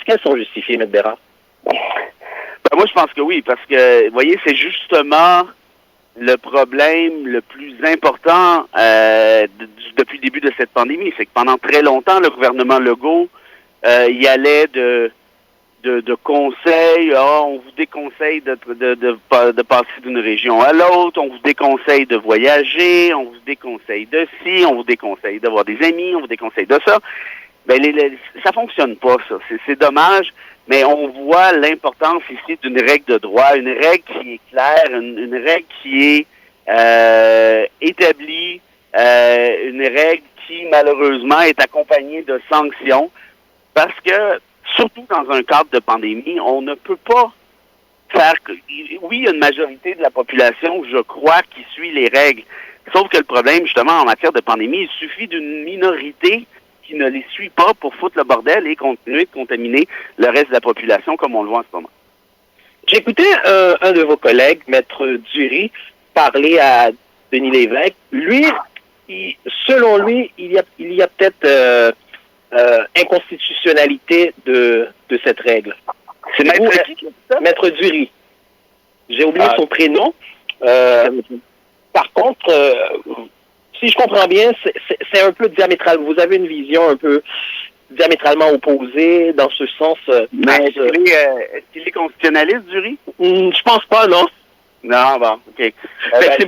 qu'elles sont justifiées, M. Bérard? Moi, je pense que oui, parce que, vous voyez, c'est justement le problème le plus important depuis le début de cette pandémie. C'est que pendant très longtemps, le gouvernement Legault y allait de conseils. On vous déconseille de passer d'une région à l'autre. On vous déconseille de voyager. On vous déconseille de ci. On vous déconseille d'avoir des amis. On vous déconseille de ça. Ça fonctionne pas, ça. C'est dommage. Mais on voit l'importance ici d'une règle de droit, une règle qui est claire, une règle qui est établie, une règle qui, malheureusement, est accompagnée de sanctions. Parce que, surtout dans un cadre de pandémie, on ne peut pas faire... Oui, il y a une majorité de la population, je crois, qui suit les règles. Sauf que le problème, justement, en matière de pandémie, il suffit d'une minorité qui ne les suit pas pour foutre le bordel et continuer de contaminer le reste de la population, comme on le voit en ce moment. J'écoutais un de vos collègues, Maître Dury, parler à Denis Lévesque. Lui, selon lui, il y a peut-être inconstitutionnalité de cette règle. C'est Maître Dury. J'ai oublié son prénom. Par contre, si je comprends bien, c'est un peu diamétral. Vous avez une vision un peu diamétralement opposée dans ce sens. Mais est-ce qu'il est constitutionnaliste, Dury? Je pense pas, non. Non, bon, OK. C'est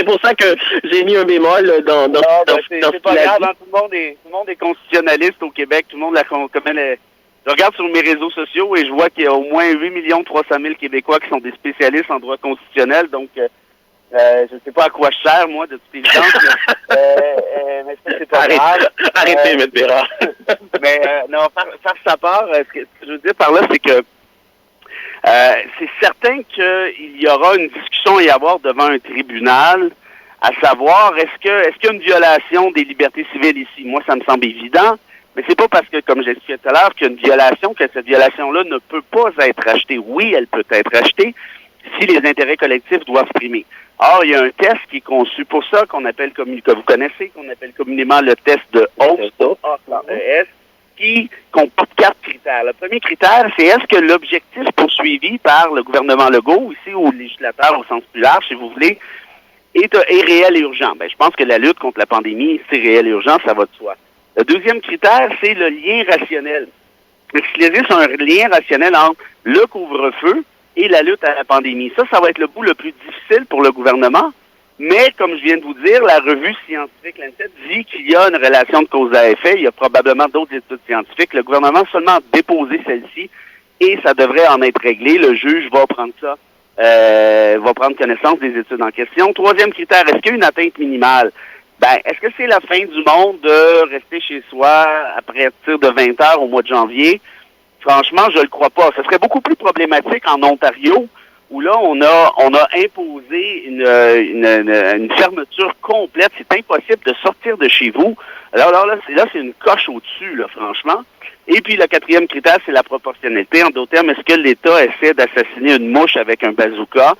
pour ça que j'ai mis un bémol dans c'est pas grave, hein, tout le monde est constitutionnaliste au Québec, tout le monde Je regarde sur mes réseaux sociaux et je vois qu'il y a au moins 8 300 000 Québécois qui sont des spécialistes en droit constitutionnel, donc je sais pas à quoi je sers, moi, de toute évidence, mais c'est pas grave. Arrêtez, M. Bérard. Mais non, faire sa part, ce que je veux dire par là, c'est que c'est certain qu'il y aura une discussion à y avoir devant un tribunal, à savoir, est-ce qu'il y a une violation des libertés civiles ici? Moi, ça me semble évident, mais c'est pas parce que, comme j'expliquais tout à l'heure, qu'il y a une violation, que cette violation-là ne peut pas être achetée. Oui, elle peut être achetée si les intérêts collectifs doivent primer. Or, il y a un test qui est conçu pour ça, que vous connaissez, qu'on appelle communément le test de Holt, ES, qui comporte 4 critères. Le premier critère, c'est est-ce que l'objectif poursuivi par le gouvernement Legault, ici, ou le législateur au sens plus large, si vous voulez, est réel et urgent. Je pense que la lutte contre la pandémie, c'est réel et urgent, ça va de soi. Le deuxième critère, c'est le lien rationnel. Il existe un lien rationnel entre le couvre-feu et la lutte à la pandémie. Ça va être le bout le plus difficile pour le gouvernement, mais comme je viens de vous dire, la revue scientifique Lancet dit qu'il y a une relation de cause à effet. Il y a probablement d'autres études scientifiques. Le gouvernement a seulement déposé celle-ci et ça devrait en être réglé. Le juge va prendre ça, va prendre connaissance des études en question. Troisième critère, est-ce qu'il y a une atteinte minimale? Est-ce que c'est la fin du monde de rester chez soi à partir de 20 heures au mois de janvier? Franchement, je le crois pas. Ce serait beaucoup plus problématique en Ontario, où là, on a imposé une fermeture complète. C'est impossible de sortir de chez vous. Alors là, c'est une coche au-dessus, là, franchement. Et puis, le quatrième critère, c'est la proportionnalité. En d'autres termes, est-ce que l'État essaie d'assassiner une mouche avec un bazooka?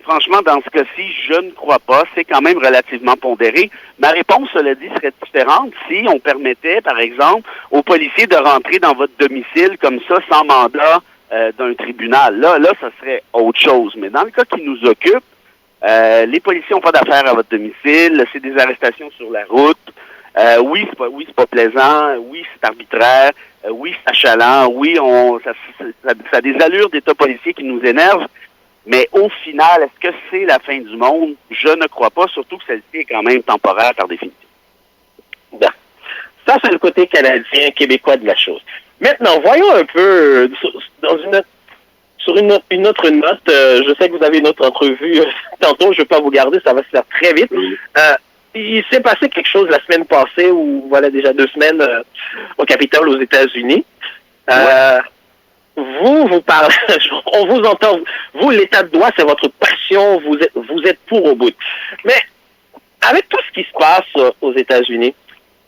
Franchement, dans ce cas-ci, je ne crois pas. C'est quand même relativement pondéré. Ma réponse, cela dit, serait différente si on permettait, par exemple, aux policiers de rentrer dans votre domicile comme ça, sans mandat d'un tribunal. Là, ça serait autre chose. Mais dans le cas qui nous occupe, les policiers n'ont pas d'affaires à votre domicile. C'est des arrestations sur la route. Oui, c'est pas plaisant. Oui, c'est arbitraire. Oui, c'est achalant. Oui, ça a des allures d'État policier qui nous énervent. Mais au final, est-ce que c'est la fin du monde? Je ne crois pas, surtout que celle-ci est quand même temporaire par définition. Bien. Ça, c'est le côté canadien, québécois de la chose. Maintenant, voyons un peu sur une autre note. Je sais que vous avez une autre entrevue tantôt, je ne vais pas vous garder, ça va se faire très vite. Il s'est passé quelque chose la semaine passée, ou voilà déjà 2 semaines, au Capitole aux États-Unis. Vous parlez, on vous entend, vous, l'état de droit, c'est votre passion, vous êtes pour au bout. Mais, avec tout ce qui se passe aux États-Unis,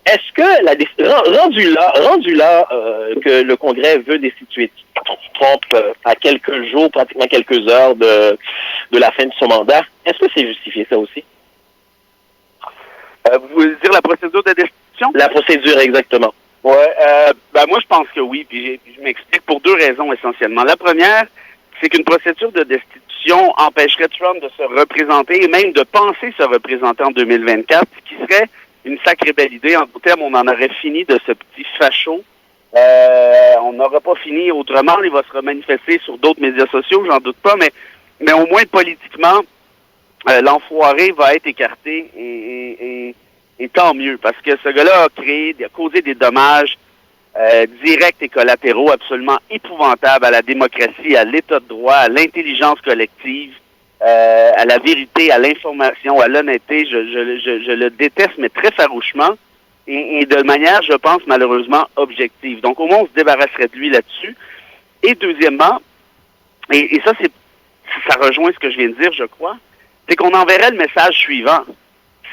est-ce que, rendu là que le Congrès veut destituer Trump à quelques jours, pratiquement quelques heures de la fin de son mandat, est-ce que c'est justifié, ça aussi? Vous voulez dire la procédure de destitution? La procédure, exactement. Ouais, moi je pense que oui, puis je m'explique pour 2 raisons essentiellement. La première, c'est qu'une procédure de destitution empêcherait Trump de se représenter et même de penser se représenter en 2024, ce qui serait une sacrée belle idée. En d'autres termes, on en aurait fini de ce petit facho. On n'aura pas fini autrement, il va se remanifester sur d'autres médias sociaux, j'en doute pas, mais au moins politiquement, l'enfoiré va être écarté et tant mieux, parce que ce gars-là a causé des dommages directs et collatéraux absolument épouvantables à la démocratie, à l'état de droit, à l'intelligence collective, à la vérité, à l'information, à l'honnêteté. Je le déteste, mais très farouchement, et de manière, je pense, malheureusement, objective. Donc, au moins, on se débarrasserait de lui là-dessus. Et deuxièmement, et ça rejoint ce que je viens de dire, je crois, c'est qu'on enverrait le message suivant.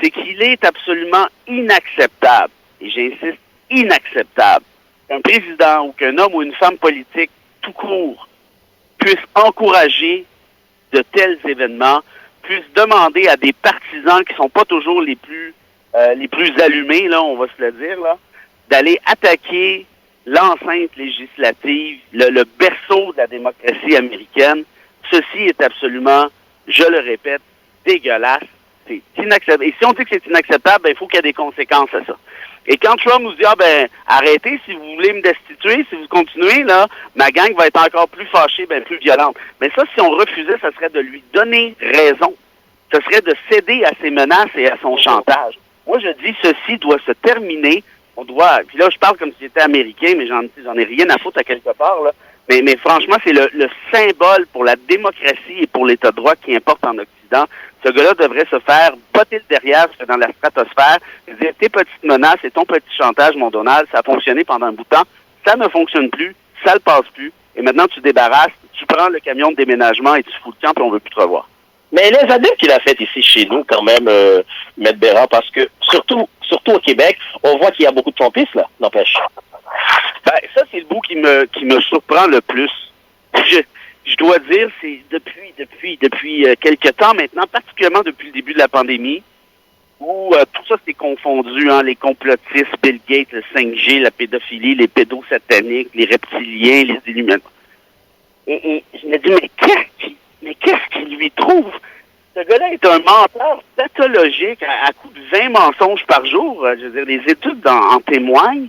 C'est qu'il est absolument inacceptable, et j'insiste, inacceptable, qu'un président ou qu'un homme ou une femme politique tout court puisse encourager de tels événements, puisse demander à des partisans qui sont pas toujours les plus allumés, là, on va se le dire, là, d'aller attaquer l'enceinte législative, le berceau de la démocratie américaine. Ceci est absolument, je le répète, dégueulasse. C'est inacceptable. Et si on dit que c'est inacceptable, il faut qu'il y ait des conséquences à ça. Et quand Trump nous dit, arrêtez, si vous voulez me destituer, si vous continuez, là, ma gang va être encore plus fâchée, plus violente. Mais ça, si on refusait, ça serait de lui donner raison. Ce serait de céder à ses menaces et à son chantage. Moi, je dis, ceci doit se terminer. On doit, puis là, je parle comme si j'étais américain, mais j'en ai rien à foutre à quelque part, là. Mais franchement, c'est le symbole pour la démocratie et pour l'État de droit qui importe en Occident. Ce gars-là devrait se faire botter le derrière dans la stratosphère et dire, tes petites menaces et ton petit chantage, mon Donald, ça a fonctionné pendant un bout de temps, ça ne fonctionne plus, ça le passe plus, et maintenant tu débarrasses, tu prends le camion de déménagement et tu fous le camp et on veut plus te revoir. Mais les adeptes qu'il a fait ici chez nous, quand même, Maître Bérard, parce que, surtout au Québec, on voit qu'il y a beaucoup de trompistes, là, n'empêche. Ça, c'est le bout qui me surprend le plus. Je dois dire, c'est depuis quelques temps maintenant, particulièrement depuis le début de la pandémie, où tout ça s'est confondu, les complotistes, Bill Gates, le 5G, la pédophilie, les pédos sataniques, les reptiliens, les Illuminati. Et je me dis, mais qu'est-ce qu'il lui trouve? Ce gars-là est un menteur pathologique à coup de 20 mensonges par jour. Je veux dire, les études en témoignent.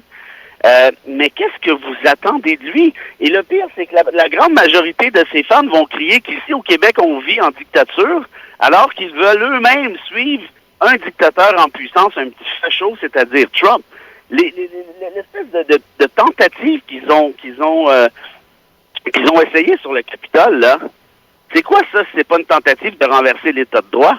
Mais qu'est-ce que vous attendez de lui? Et le pire, c'est que la grande majorité de ces fans vont crier qu'ici, au Québec, on vit en dictature, alors qu'ils veulent eux-mêmes suivre un dictateur en puissance, un petit facho, c'est-à-dire Trump. L'espèce de tentative qu'ils ont essayé sur le Capitole, là, c'est quoi ça si c'est pas une tentative de renverser l'État de droit?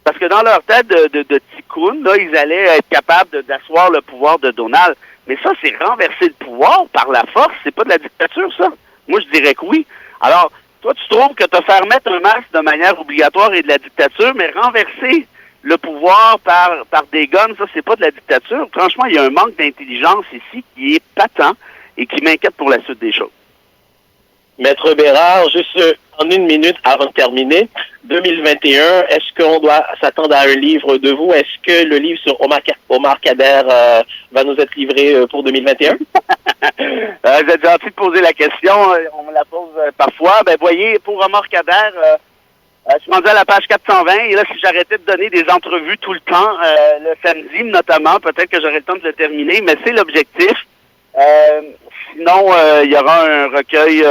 Parce que dans leur tête de ticoun, là, ils allaient être capables d'asseoir le pouvoir de Donald. Mais ça, c'est renverser le pouvoir par la force. C'est pas de la dictature, ça? Moi, je dirais que oui. Alors, toi, tu trouves que te faire mettre un masque de manière obligatoire est de la dictature, mais renverser le pouvoir par des guns, ça, c'est pas de la dictature. Franchement, il y a un manque d'intelligence ici qui est patent et qui m'inquiète pour la suite des choses. Maître Bérard, juste en une minute avant de terminer, 2021, est-ce qu'on doit s'attendre à un livre de vous? Est-ce que le livre sur Omar Kader va nous être livré pour 2021? Vous êtes gentil de poser la question. On me la pose parfois. Voyez, pour Omar Kader, je suis rendu à la page 420. Et là, si j'arrêtais de donner des entrevues tout le temps, le samedi notamment, peut-être que j'aurais le temps de le terminer, mais c'est l'objectif. Sinon, il y aura un recueil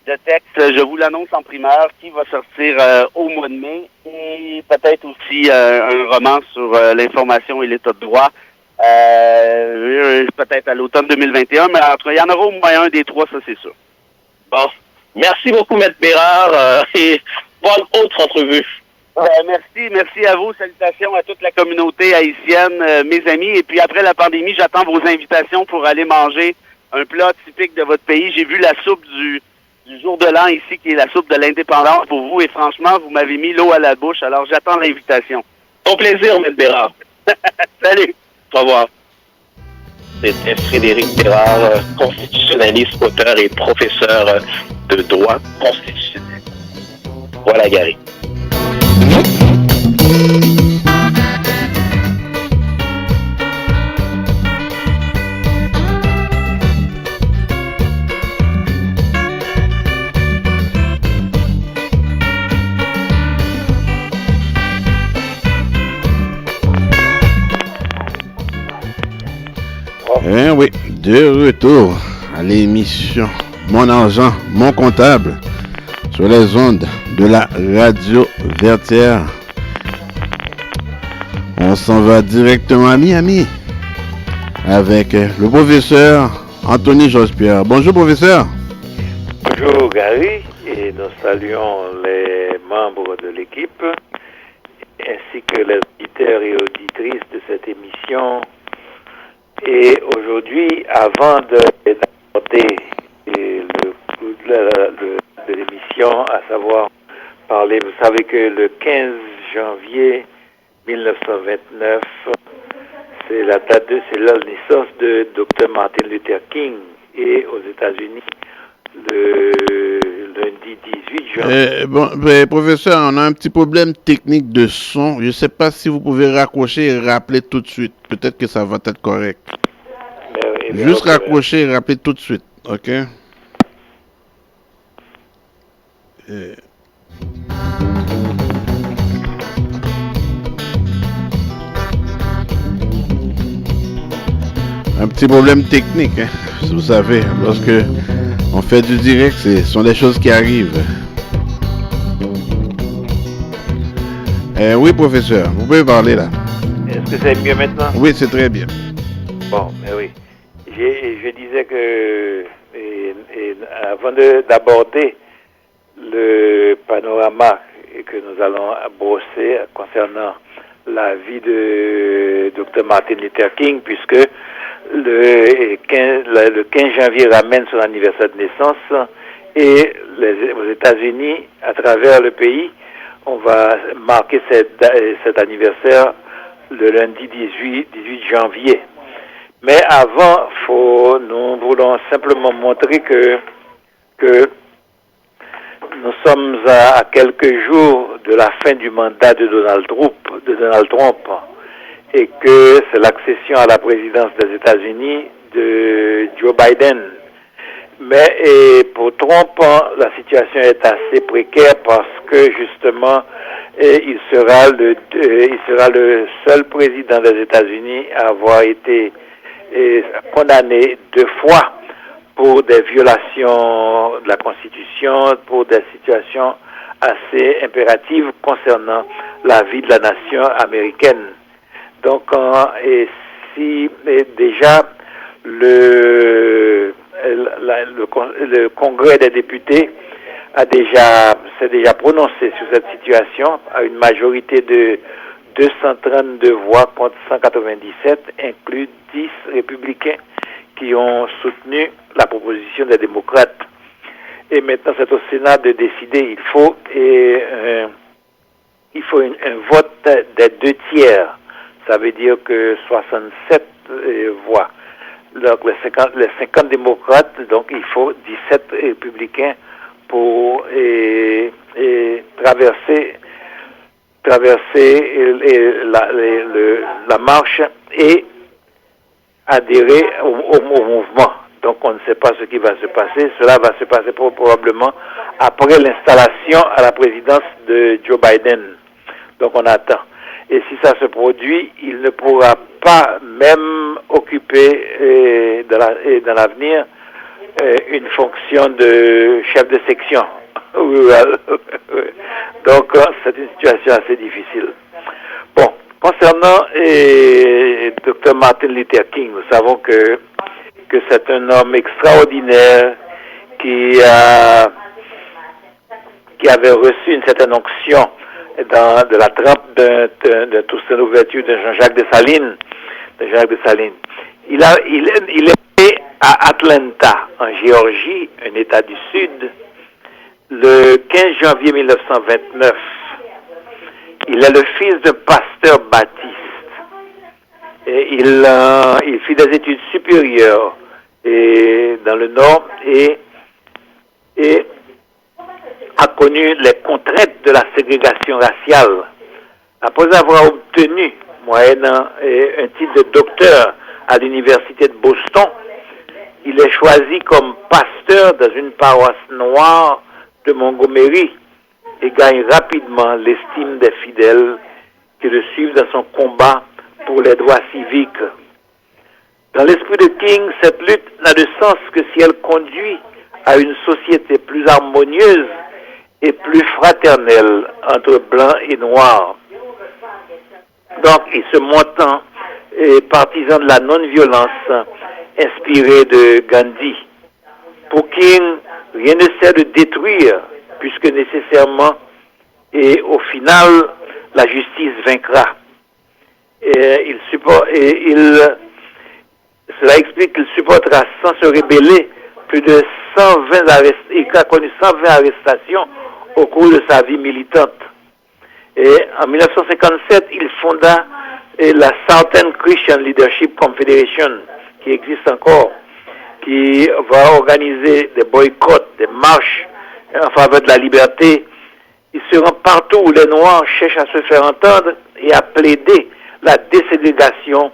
de textes, je vous l'annonce en primeur, qui va sortir au mois de mai, et peut-être aussi un roman sur l'information et l'état de droit, peut-être à l'automne 2021, mais entre, il y en aura au moins un des trois, ça c'est sûr. Bon, merci beaucoup, Maître Bérard, et bonne autre entrevue. Merci à vous, salutations à toute la communauté haïtienne, mes amis, et puis après la pandémie, j'attends vos invitations pour aller manger un plat typique de votre pays. J'ai vu la soupe du jour de l'an ici, qui est la soupe de l'indépendance pour vous, et franchement, vous m'avez mis l'eau à la bouche, alors j'attends l'invitation. Ton plaisir, Maître Bérard. Salut. Au revoir. C'était Frédéric Bérard, constitutionnaliste, auteur et professeur de droit constitutionnel. Voilà, Gary. Oui, de retour à l'émission Mon argent, mon comptable sur les ondes de la radio Vertière. On s'en va directement à Miami avec le professeur Anthony Jospierre. Bonjour professeur. Bonjour Gary, et nous saluons les membres de l'équipe ainsi que les auditeurs et auditrices de cette émission. Et aujourd'hui, avant d'aborder le de l'émission, à savoir parler. Vous savez que le 15 janvier 1929, c'est la naissance de Dr. Martin Luther King, et aux États-Unis, le lundi 18 juin. Professeur, on a un petit problème technique de son. Je ne sais pas si vous pouvez raccrocher et rappeler tout de suite. Peut-être que ça va être correct. Juste raccrocher et rappeler tout de suite. OK? Un petit problème technique, hein? Vous savez, lorsque on fait du direct, ce sont des choses qui arrivent. Oui, professeur, vous pouvez parler là. Est-ce que c'est mieux maintenant? Oui, c'est très bien. Bon, mais oui. Je disais que, avant d'aborder le panorama que nous allons brosser concernant la vie de Dr. Martin Luther King, puisque le 15 janvier ramène son anniversaire de naissance, et aux États-Unis, à travers le pays, on va marquer cet anniversaire le lundi 18 janvier. Mais avant, nous voulons simplement montrer que nous sommes à quelques jours de la fin du mandat de Donald Trump, et que c'est l'accession à la présidence des États-Unis de Joe Biden. Mais pour Trump, la situation est assez précaire parce que justement, il sera le seul président des États-Unis à avoir été condamné 2 fois pour des violations de la Constitution, pour des situations assez impératives concernant la vie de la nation américaine. Donc, déjà le Congrès des députés s'est déjà prononcé sur cette situation à une majorité de 232 voix contre 197, inclus 10 républicains qui ont soutenu la proposition des démocrates. Et maintenant, c'est au Sénat de décider. Il faut un vote des 2 tiers. Ça veut dire que 67 voix. Donc, les 50 démocrates, donc il faut 17 républicains pour traverser la marche et adhérer au mouvement. Donc on ne sait pas ce qui va se passer. Cela va se passer probablement après l'installation à la présidence de Joe Biden. Donc on attend. Et si ça se produit, il ne pourra pas même occuper dans l'avenir une fonction de chef de section. Donc c'est une situation assez difficile. Bon, concernant Dr. Martin Luther King, nous savons que c'est un homme extraordinaire qui avait reçu une certaine onction de la trempe de Toussaint Louverture de Jean-Jacques Dessalines. Il est né à Atlanta, en Géorgie, un État du Sud, le 15 janvier 1929. Il est le fils d'un pasteur baptiste. Et il fit des études supérieures dans le Nord et a connu les contraintes de la ségrégation raciale. Après avoir obtenu, moyennant un titre de docteur à l'université de Boston, il est choisi comme pasteur dans une paroisse noire de Montgomery et gagne rapidement l'estime des fidèles qui le suivent dans son combat pour les droits civiques. Dans l'esprit de King, cette lutte n'a de sens que si elle conduit à une société plus harmonieuse et plus fraternelle entre blancs et noirs. Donc, il se montant partisan de la non-violence inspiré de Gandhi. Pour King, rien ne sert de détruire, puisque nécessairement, et au final, la justice vaincra. Cela explique qu'il supportera sans se rebeller plus de 120 arrestations. Il a connu 120 arrestations au cours de sa vie militante. Et en 1957, il fonda la Southern Christian Leadership Confederation, qui existe encore, qui va organiser des boycotts, des marches en faveur de la liberté. Il se rend partout où les Noirs cherchent à se faire entendre et à plaider la déségrégation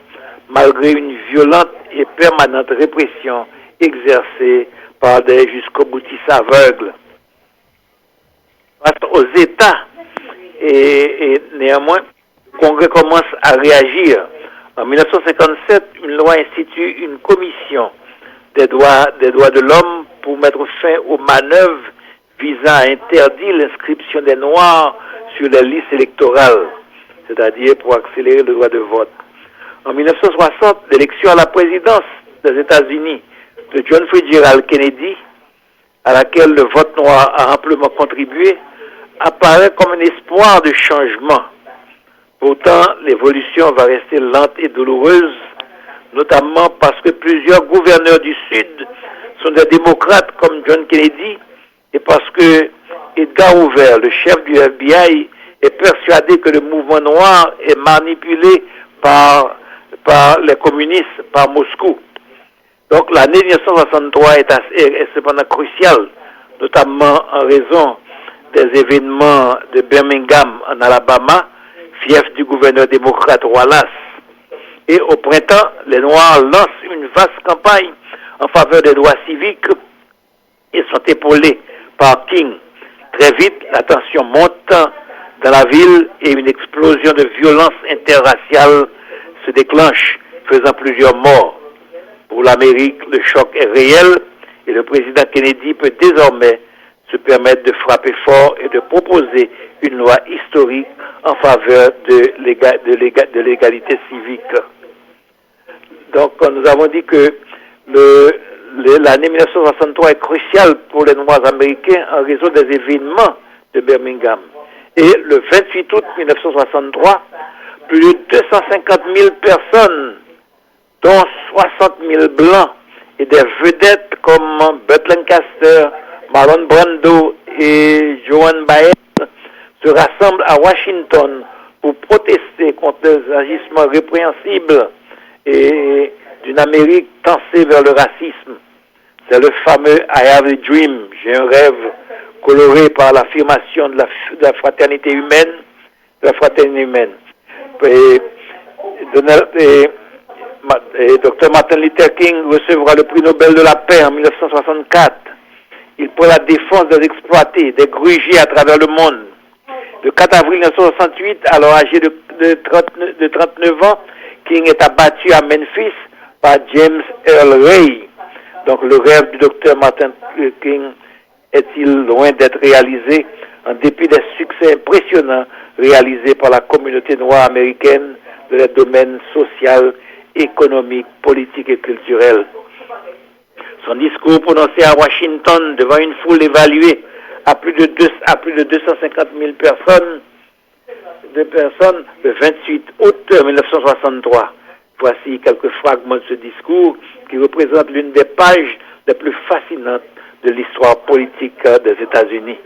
malgré une violente et permanente répression exercée par des jusqu'au boutistes aveugles. Face aux États, et néanmoins, le Congrès commence à réagir. En 1957, une loi institue une commission des droits de l'homme pour mettre fin aux manœuvres visant à interdire l'inscription des Noirs sur les listes électorales, c'est-à-dire pour accélérer le droit de vote. En 1960, l'élection à la présidence des États-Unis de John Fitzgerald Kennedy, à laquelle le vote noir a amplement contribué, apparaît comme un espoir de changement. Pourtant, l'évolution va rester lente et douloureuse, notamment parce que plusieurs gouverneurs du Sud sont des démocrates comme John Kennedy et parce que Edgar Hoover, le chef du FBI, est persuadé que le mouvement noir est manipulé par les communistes, par Moscou. Donc l'année 1963 est cependant cruciale, notamment en raison des événements de Birmingham en Alabama, fief du gouverneur démocrate Wallace. Et au printemps, les Noirs lancent une vaste campagne en faveur des droits civiques et sont épaulés par King. Très vite, la tension monte dans la ville et une explosion de violence interraciale se déclenche, faisant plusieurs morts. Pour l'Amérique, le choc est réel et le président Kennedy peut désormais se permettre de frapper fort et de proposer une loi historique en faveur de l'égalité civique. Donc, nous avons dit que l'année 1963 est cruciale pour les Noirs américains en raison des événements de Birmingham. Et le 28 août 1963, plus de 250 000 personnes, dont 60 000 blancs et des vedettes comme Burt Lancaster, Marlon Brando et Joan Baez, se rassemblent à Washington pour protester contre les agissements répréhensibles et d'une Amérique tensée vers le racisme. C'est le fameux I have a dream, j'ai un rêve, coloré par l'affirmation de la fraternité humaine, Et Dr. Martin Luther King recevra le prix Nobel de la paix en 1964. Il prend la défense des exploités, des grugés à travers le monde. Le 4 avril 1968, alors âgé de 39 ans, King est abattu à Memphis par James Earl Ray. Donc le rêve du docteur Martin Luther King est-il loin d'être réalisé en dépit des succès impressionnants réalisés par la communauté noire américaine dans les domaines social, économique, politique et culturel. Son discours prononcé à Washington devant une foule évaluée à plus de 250 000 personnes, le 28 août 1963. Voici quelques fragments de ce discours qui représentent l'une des pages les plus fascinantes de l'histoire politique des États-Unis.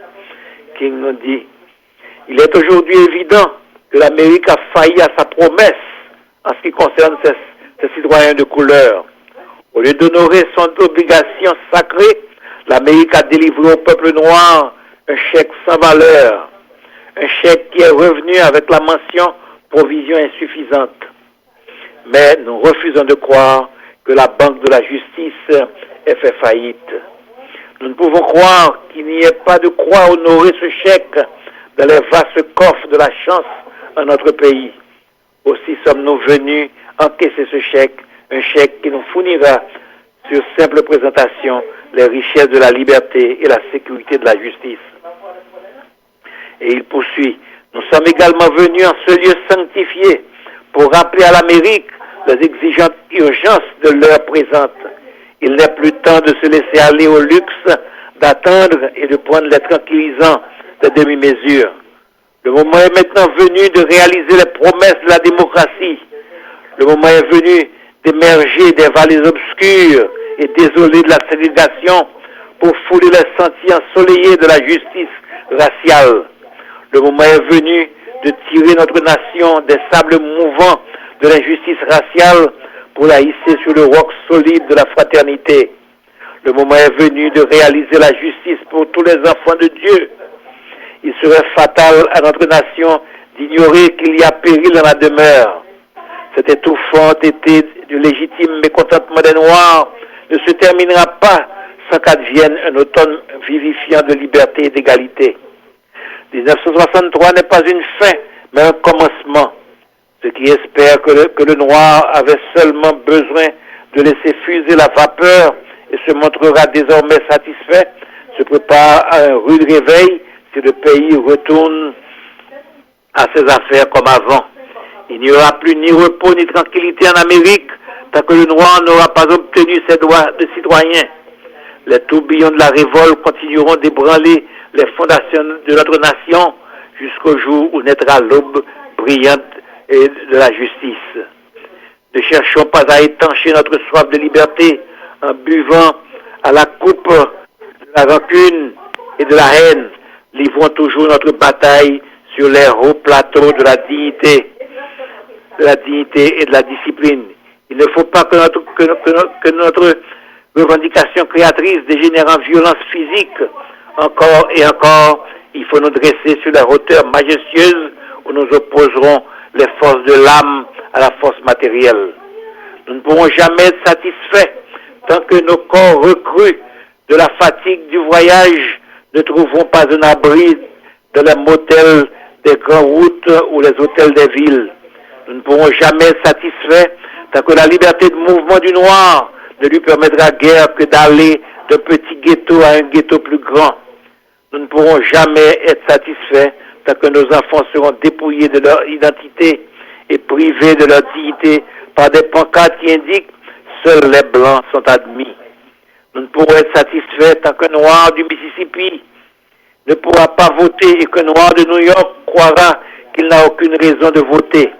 King nous dit: il est aujourd'hui évident que l'Amérique a failli à sa promesse en ce qui concerne ses citoyens de couleur. Au lieu d'honorer son obligation sacrée, l'Amérique a délivré au peuple noir un chèque sans valeur, un chèque qui est revenu avec la mention provision insuffisante. Mais nous refusons de croire que la Banque de la Justice ait fait faillite. Nous ne pouvons croire qu'il n'y ait pas de quoi honorer ce chèque dans les vastes coffres de la chance en notre pays. Aussi sommes-nous venus encaisser ce chèque, un chèque qui nous fournira sur simple présentation les richesses de la liberté et la sécurité de la justice. Et il poursuit: nous sommes également venus en ce lieu sanctifié pour rappeler à l'Amérique les exigeantes urgences de l'heure présente. Il n'est plus temps de se laisser aller au luxe, d'attendre et de prendre les tranquillisants de demi-mesure. Le moment est maintenant venu de réaliser les promesses de la démocratie. Le moment est venu d'émerger des vallées obscures et désolées de la ségrégation pour fouler les sentiers ensoleillés de la justice raciale. Le moment est venu de tirer notre nation des sables mouvants de l'injustice raciale pour la hisser sur le roc solide de la fraternité. Le moment est venu de réaliser la justice pour tous les enfants de Dieu. Il serait fatal à notre nation d'ignorer qu'il y a péril dans la demeure. Cet étouffant été du légitime mécontentement des Noirs ne se terminera pas sans qu'advienne un automne vivifiant de liberté et d'égalité. 1963 n'est pas une fin, mais un commencement. Ceux qui espèrent que le noir avait seulement besoin de laisser fuser la vapeur et se montrera désormais satisfait se préparent à un rude réveil si le pays retourne à ses affaires comme avant. Il n'y aura plus ni repos ni tranquillité en Amérique tant que le noir n'aura pas obtenu ses droits de citoyen. Les tourbillons de la révolte continueront d'ébranler les fondations de notre nation jusqu'au jour où naîtra l'aube brillante et de la justice. Ne cherchons pas à étancher notre soif de liberté en buvant à la coupe de la rancune et de la haine. Livrons toujours notre bataille sur les hauts plateaux de la dignité et de la discipline. Il ne faut pas que notre revendication créatrice dégénère en violence physique. Encore et encore, il faut nous dresser sur la hauteur majestueuse où nous opposerons les forces de l'âme à la force matérielle. Nous ne pourrons jamais être satisfaits tant que nos corps recrues de la fatigue du voyage ne trouveront pas un abri dans les motels des grandes routes ou les hôtels des villes. Nous ne pourrons jamais être satisfaits tant que la liberté de mouvement du noir ne lui permettra guère que d'aller d'un petit ghetto à un ghetto plus grand. Nous ne pourrons jamais être satisfaits tant que nos enfants seront dépouillés de leur identité et privés de leur dignité par des pancartes qui indiquent « Seuls les Blancs sont admis ». Nous ne pourrons être satisfaits tant qu'un noir du Mississippi ne pourra pas voter et qu'un noir de New York croira qu'il n'a aucune raison de voter.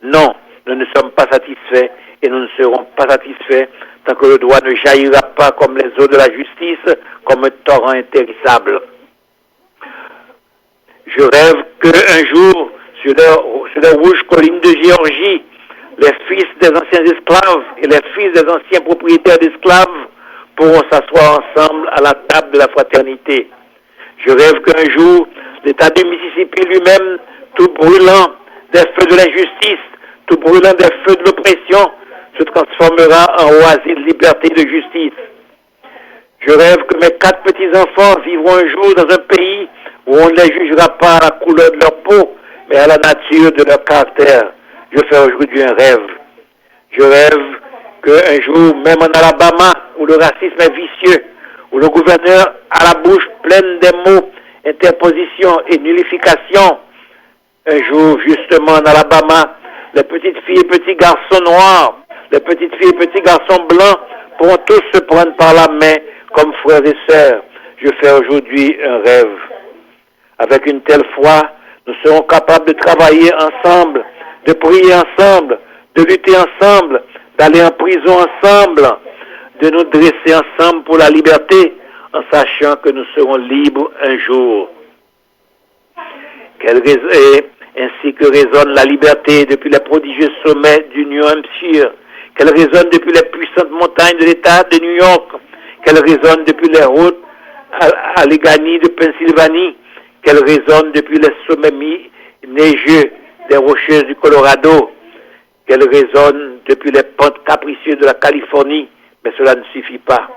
Non, nous ne sommes pas satisfaits et nous ne serons pas satisfaits tant que le droit ne jaillira pas comme les eaux de la justice, comme un torrent intérissable. Je rêve qu'un jour, sur les rouges collines de Géorgie, les fils des anciens esclaves et les fils des anciens propriétaires d'esclaves pourront s'asseoir ensemble à la table de la fraternité. Je rêve qu'un jour, l'État du Mississippi lui-même, tout brûlant des feux de l'injustice, tout brûlant des feux de l'oppression, se transformera en oasis de liberté et de justice. Je rêve que mes 4 petits-enfants vivront un jour dans un pays où on ne les jugera pas à la couleur de leur peau, mais à la nature de leur caractère. Je fais aujourd'hui un rêve. Je rêve qu'un jour, même en Alabama, où le racisme est vicieux, où le gouverneur a la bouche pleine des mots interposition et nullification, un jour, justement, en Alabama, les petites filles et petits garçons noirs, les petites filles et petits garçons blancs pourront tous se prendre par la main comme frères et sœurs. Je fais aujourd'hui un rêve. Avec une telle foi, nous serons capables de travailler ensemble, de prier ensemble, de lutter ensemble, d'aller en prison ensemble, de nous dresser ensemble pour la liberté, en sachant que nous serons libres un jour. Ainsi que résonne la liberté depuis les prodigieux sommets du New Hampshire, qu'elle résonne depuis les puissantes montagnes de l'État de New York, qu'elle résonne depuis les routes Allegheny de Pennsylvanie, qu'elle résonne depuis les sommets neigeux des Rocheuses du Colorado, qu'elle résonne depuis les pentes capricieuses de la Californie, mais cela ne suffit pas.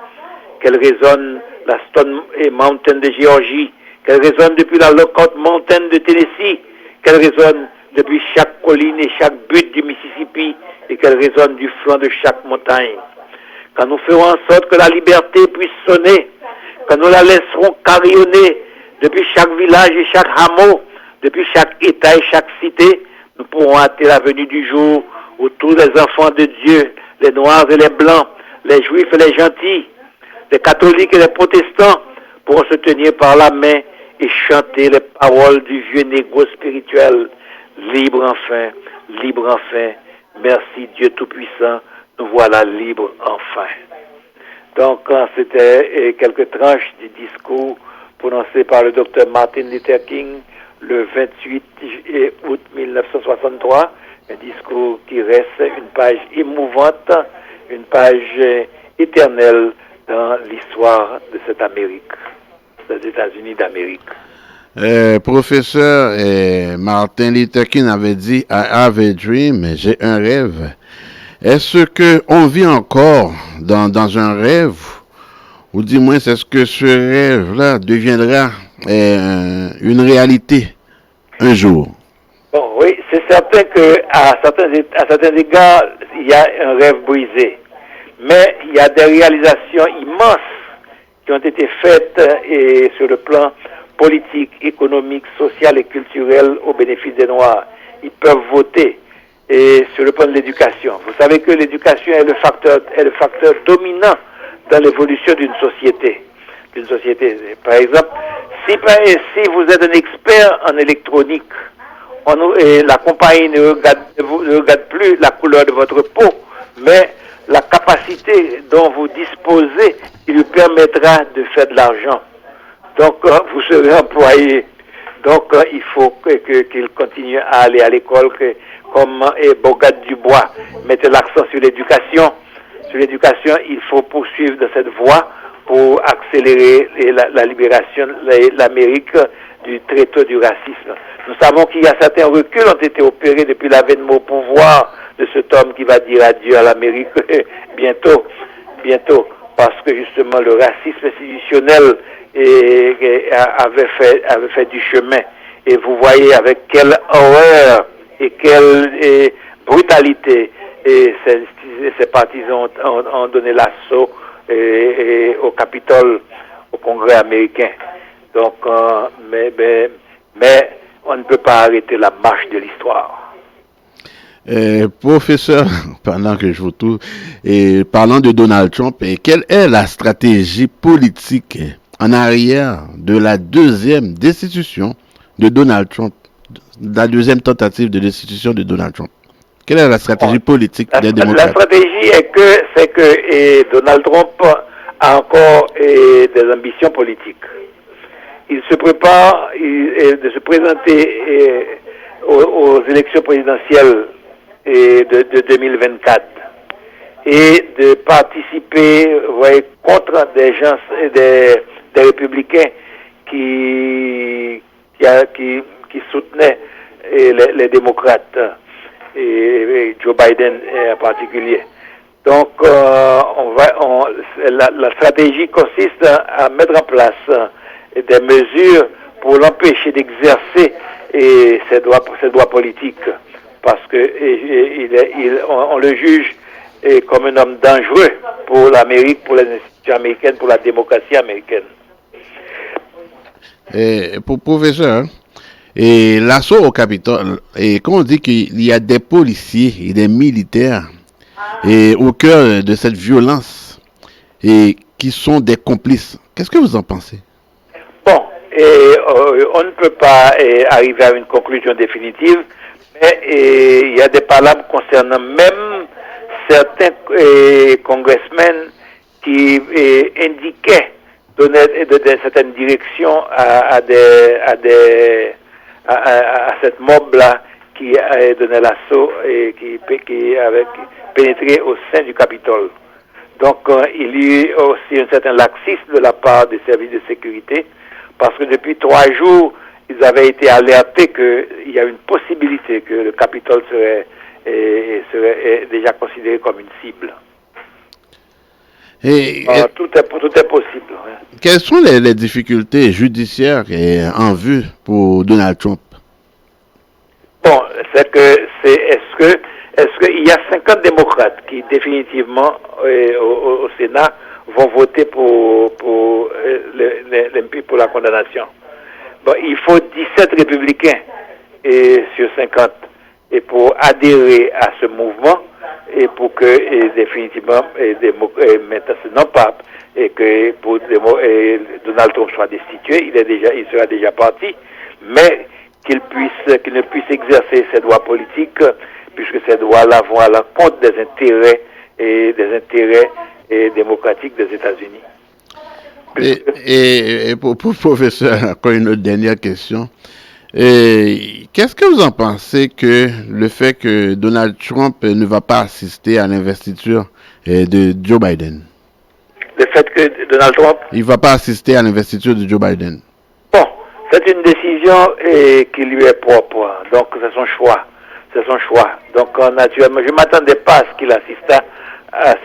Qu'elle résonne la Stone Mountain de Géorgie, qu'elle résonne depuis la Lookout Mountain de Tennessee, qu'elle résonne depuis chaque colline et chaque butte du Mississippi, et qu'elle résonne du flanc de chaque montagne. Quand nous ferons en sorte que la liberté puisse sonner, quand nous la laisserons carillonner depuis chaque village et chaque hameau, depuis chaque État et chaque cité, nous pourrons hâter la venue du jour où tous les enfants de Dieu, les noirs et les blancs, les juifs et les gentils, les catholiques et les protestants, pourront se tenir par la main et chanter les paroles du vieux négo spirituel. Libre enfin, merci Dieu Tout-Puissant, nous voilà libres enfin. Donc, c'était quelques tranches du discours prononcé par le docteur Martin Luther King le 28 août 1963, un discours qui reste une page émouvante, une page éternelle dans l'histoire de cette Amérique, des États-Unis d'Amérique. Professeur Martin Luther King avait dit I have a dream, j'ai un rêve. Est-ce que on vit encore dans un rêve, ou du moins est-ce que ce rêve-là deviendra une réalité un jour? Bon, oui, c'est certain que à certains égards, il y a un rêve brisé, mais il y a des réalisations immenses qui ont été faites et sur le plan politique, économique, social et culturel au bénéfice des Noirs. Ils peuvent voter. Et sur le plan de l'éducation, vous savez que l'éducation est le facteur dominant dans l'évolution d'une société. Par exemple, si vous êtes un expert en électronique, la compagnie ne regarde plus la couleur de votre peau, mais la capacité dont vous disposez qui lui permettra de faire de l'argent. Donc, vous serez employé. Donc, il faut qu'il continue à aller à l'école, comme Bogart Dubois mettait l'accent sur l'éducation. Sur l'éducation, il faut poursuivre dans cette voie pour accélérer la libération de l'Amérique du tréteau du racisme. Nous savons qu'il y a certains reculs ont été opérés depuis l'avènement au pouvoir de cet homme qui va dire adieu à l'Amérique bientôt, parce que justement le racisme institutionnel avait fait du chemin. Et vous voyez avec quelle horreur et quelle brutalité ces partisans ont donné l'assaut au Capitole, au Congrès américain. Donc, mais on ne peut pas arrêter la marche de l'histoire. Professeur, pendant que je vous trouve, et parlant de Donald Trump, quelle est la stratégie politique en arrière de la deuxième destitution de Donald Trump, la deuxième tentative de destitution de Donald Trump? Quelle est la stratégie politique des démocrates? La stratégie c'est que Donald Trump a encore des ambitions politiques. Il se prépare de se présenter aux élections présidentielles de 2024 et de participer contre des gens, des républicains qui soutenaient les démocrates et Joe Biden en particulier. Donc la stratégie consiste à mettre en place des mesures pour l'empêcher d'exercer ses droits politiques, parce que on le juge comme un homme dangereux pour l'Amérique, pour les institutions américaines, pour la démocratie américaine. Pour professeur, l'assaut au Capitole, quand on dit qu'il y a des policiers et des militaires au cœur de cette violence et qui sont des complices, qu'est-ce que vous en pensez? Bon, on ne peut pas arriver à une conclusion définitive, mais il y a des palabres concernant même certains congressmen qui indiquaient donner certaines directions à cette mob-là qui a donné l'assaut et qui avait pénétré au sein du Capitole. Donc, il y a aussi un certain laxisme de la part des services de sécurité, parce que depuis 3 jours, ils avaient été alertés qu'il y a une possibilité que le Capitole serait déjà considéré comme une cible. Tout est possible. Hein. Quelles sont les difficultés judiciaires en vue pour Donald Trump? Bon, est-ce qu'il y a 50 démocrates qui définitivement au Sénat vont voter pour la condamnation? Bon, il faut 17 républicains sur 50 et pour adhérer à ce mouvement et pour que définitivement maintenant non pas et que pour Donald Trump soit destitué, il sera déjà parti, mais qu'il ne puisse exercer ses droits politiques, puisque ces droits-là vont à l'encontre des intérêts démocratiques des États-Unis. Et pour professeur, encore une autre dernière question. Qu'est-ce que vous en pensez que le fait que Donald Trump ne va pas assister à l'investiture de Joe Biden? Le fait que Donald Trump... Il ne va pas assister à l'investiture de Joe Biden. Bon, c'est une décision qui lui est propre. Donc, c'est son choix. C'est son choix. Donc, naturellement, je ne m'attendais pas à ce qu'il assiste à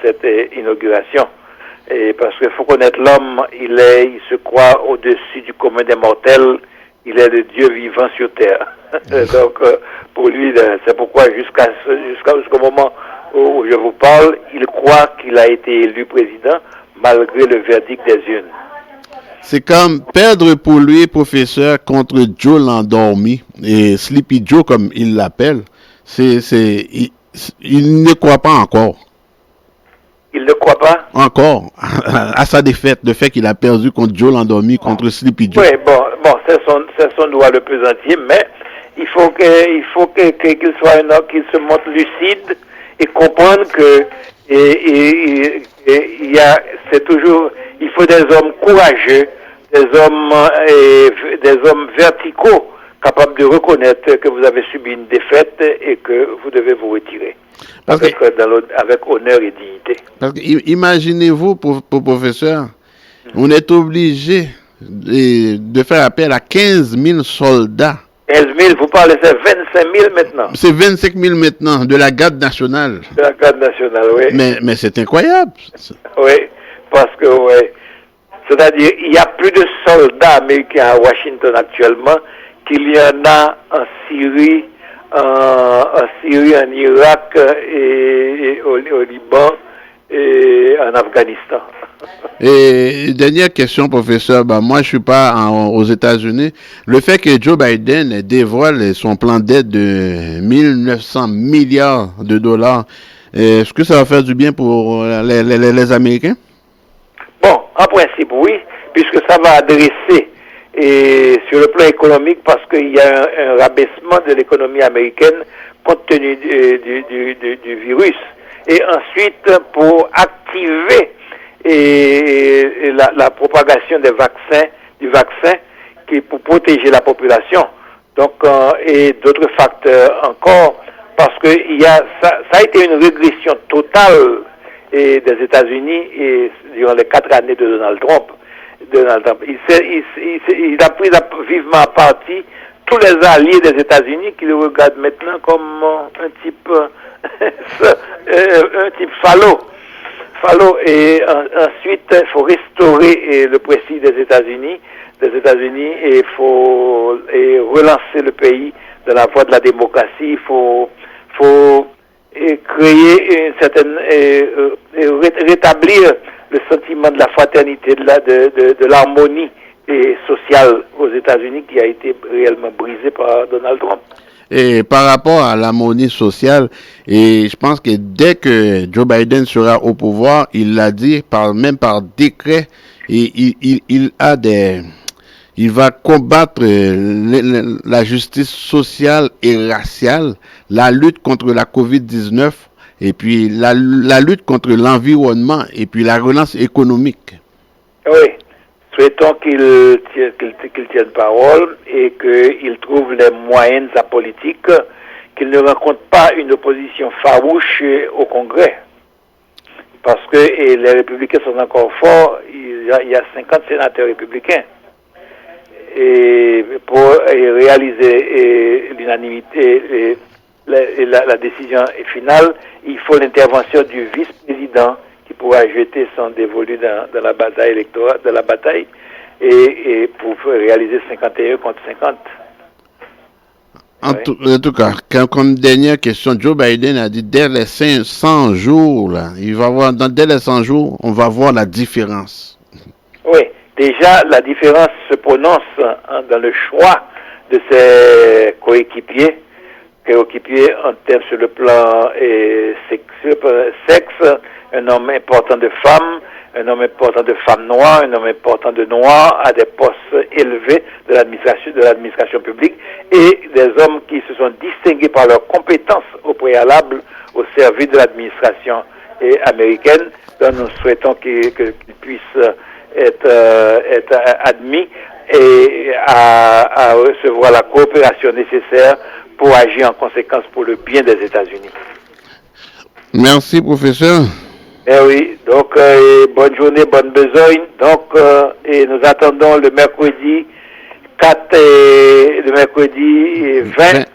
cette inauguration. Et parce qu'il faut connaître l'homme, il se croit au-dessus du commun des mortels. Il est le Dieu vivant sur terre. Donc, pour lui, c'est pourquoi jusqu'au moment où je vous parle, il croit qu'il a été élu président malgré le verdict des urnes. C'est comme perdre pour lui, professeur, contre Joe l'endormi, et Sleepy Joe, comme il l'appelle. Il ne croit pas encore. Il ne croit pas encore à sa défaite, le fait qu'il a perdu contre Joe l'endormi, contre Sleepy Joe. Oui, bon, c'est son droit le plus intime, mais il faut qu'il soit un homme qui se montre lucide et comprendre que il faut des hommes courageux, des hommes verticaux, capables de reconnaître que vous avez subi une défaite et que vous devez vous retirer. Avec honneur et dignité. Parce que imaginez-vous, pour professeur, on est obligé de faire appel à 15 000 soldats. 15 000, vous parlez, c'est 25 000 maintenant. C'est 25 000 maintenant, de la garde nationale. De la garde nationale, oui. Mais c'est incroyable. Oui, parce que, oui. C'est-à-dire, il y a plus de soldats américains à Washington actuellement qu'il y en a en Syrie, en Irak et au Liban et en Afghanistan. Et dernière question, professeur, moi je suis pas aux États-Unis. Le fait que Joe Biden dévoile son plan d'aide de 1900 milliards de dollars, est-ce que ça va faire du bien pour les Américains? Bon, en principe oui, puisque ça va adresser et sur le plan économique, parce qu'il y a un rabaissement de l'économie américaine compte tenu du virus. Et ensuite, pour activer la propagation du vaccin qui est pour protéger la population. Donc, et d'autres facteurs encore, parce que ça a été une régression totale des États-Unis et durant les 4 années de Donald Trump. Il a pris vivement à partie tous les alliés des États-Unis qui le regardent maintenant comme un type falot. Et ensuite, il faut restaurer le prestige des États-Unis et il faut relancer le pays dans la voie de la démocratie. Il faut créer une certaine rétablir le sentiment de la fraternité, de l'harmonie sociale aux États-Unis qui a été réellement brisé par Donald Trump. Et par rapport à l'harmonie sociale, et je pense que dès que Joe Biden sera au pouvoir, il l'a dit même par décret, et il va combattre la justice sociale et raciale, la lutte contre la COVID-19, et puis la lutte contre l'environnement, et puis la relance économique. Oui. Souhaitons qu'il tienne parole et qu'il trouve les moyens de sa politique, qu'il ne rencontre pas une opposition farouche au Congrès. Parce que les républicains sont encore forts, il y a 50 sénateurs républicains. Et pour réaliser l'unanimité, la décision finale, il faut l'intervention du vice-président qui pourra jeter son dévolu dans la bataille électorale, et pour réaliser 51 contre 50. En tout cas, comme dernière question, Joe Biden a dit dès les 100 jours, là, dès les 100 jours, on va voir la différence. Oui, déjà la différence se prononce dans le choix de ses coéquipiers en termes sur le plan sexe, un homme important de femmes, un homme important de femmes noires, un homme important de noirs à des postes élevés de l'administration publique, et des hommes qui se sont distingués par leurs compétences au préalable au service de l'administration américaine. Donc nous souhaitons qu'il puisse être admis et à recevoir la coopération nécessaire pour agir en conséquence pour le bien des États-Unis. Merci, professeur. Eh oui, donc bonne journée, bonne besogne. Donc, et nous attendons le mercredi 4 et le mercredi 20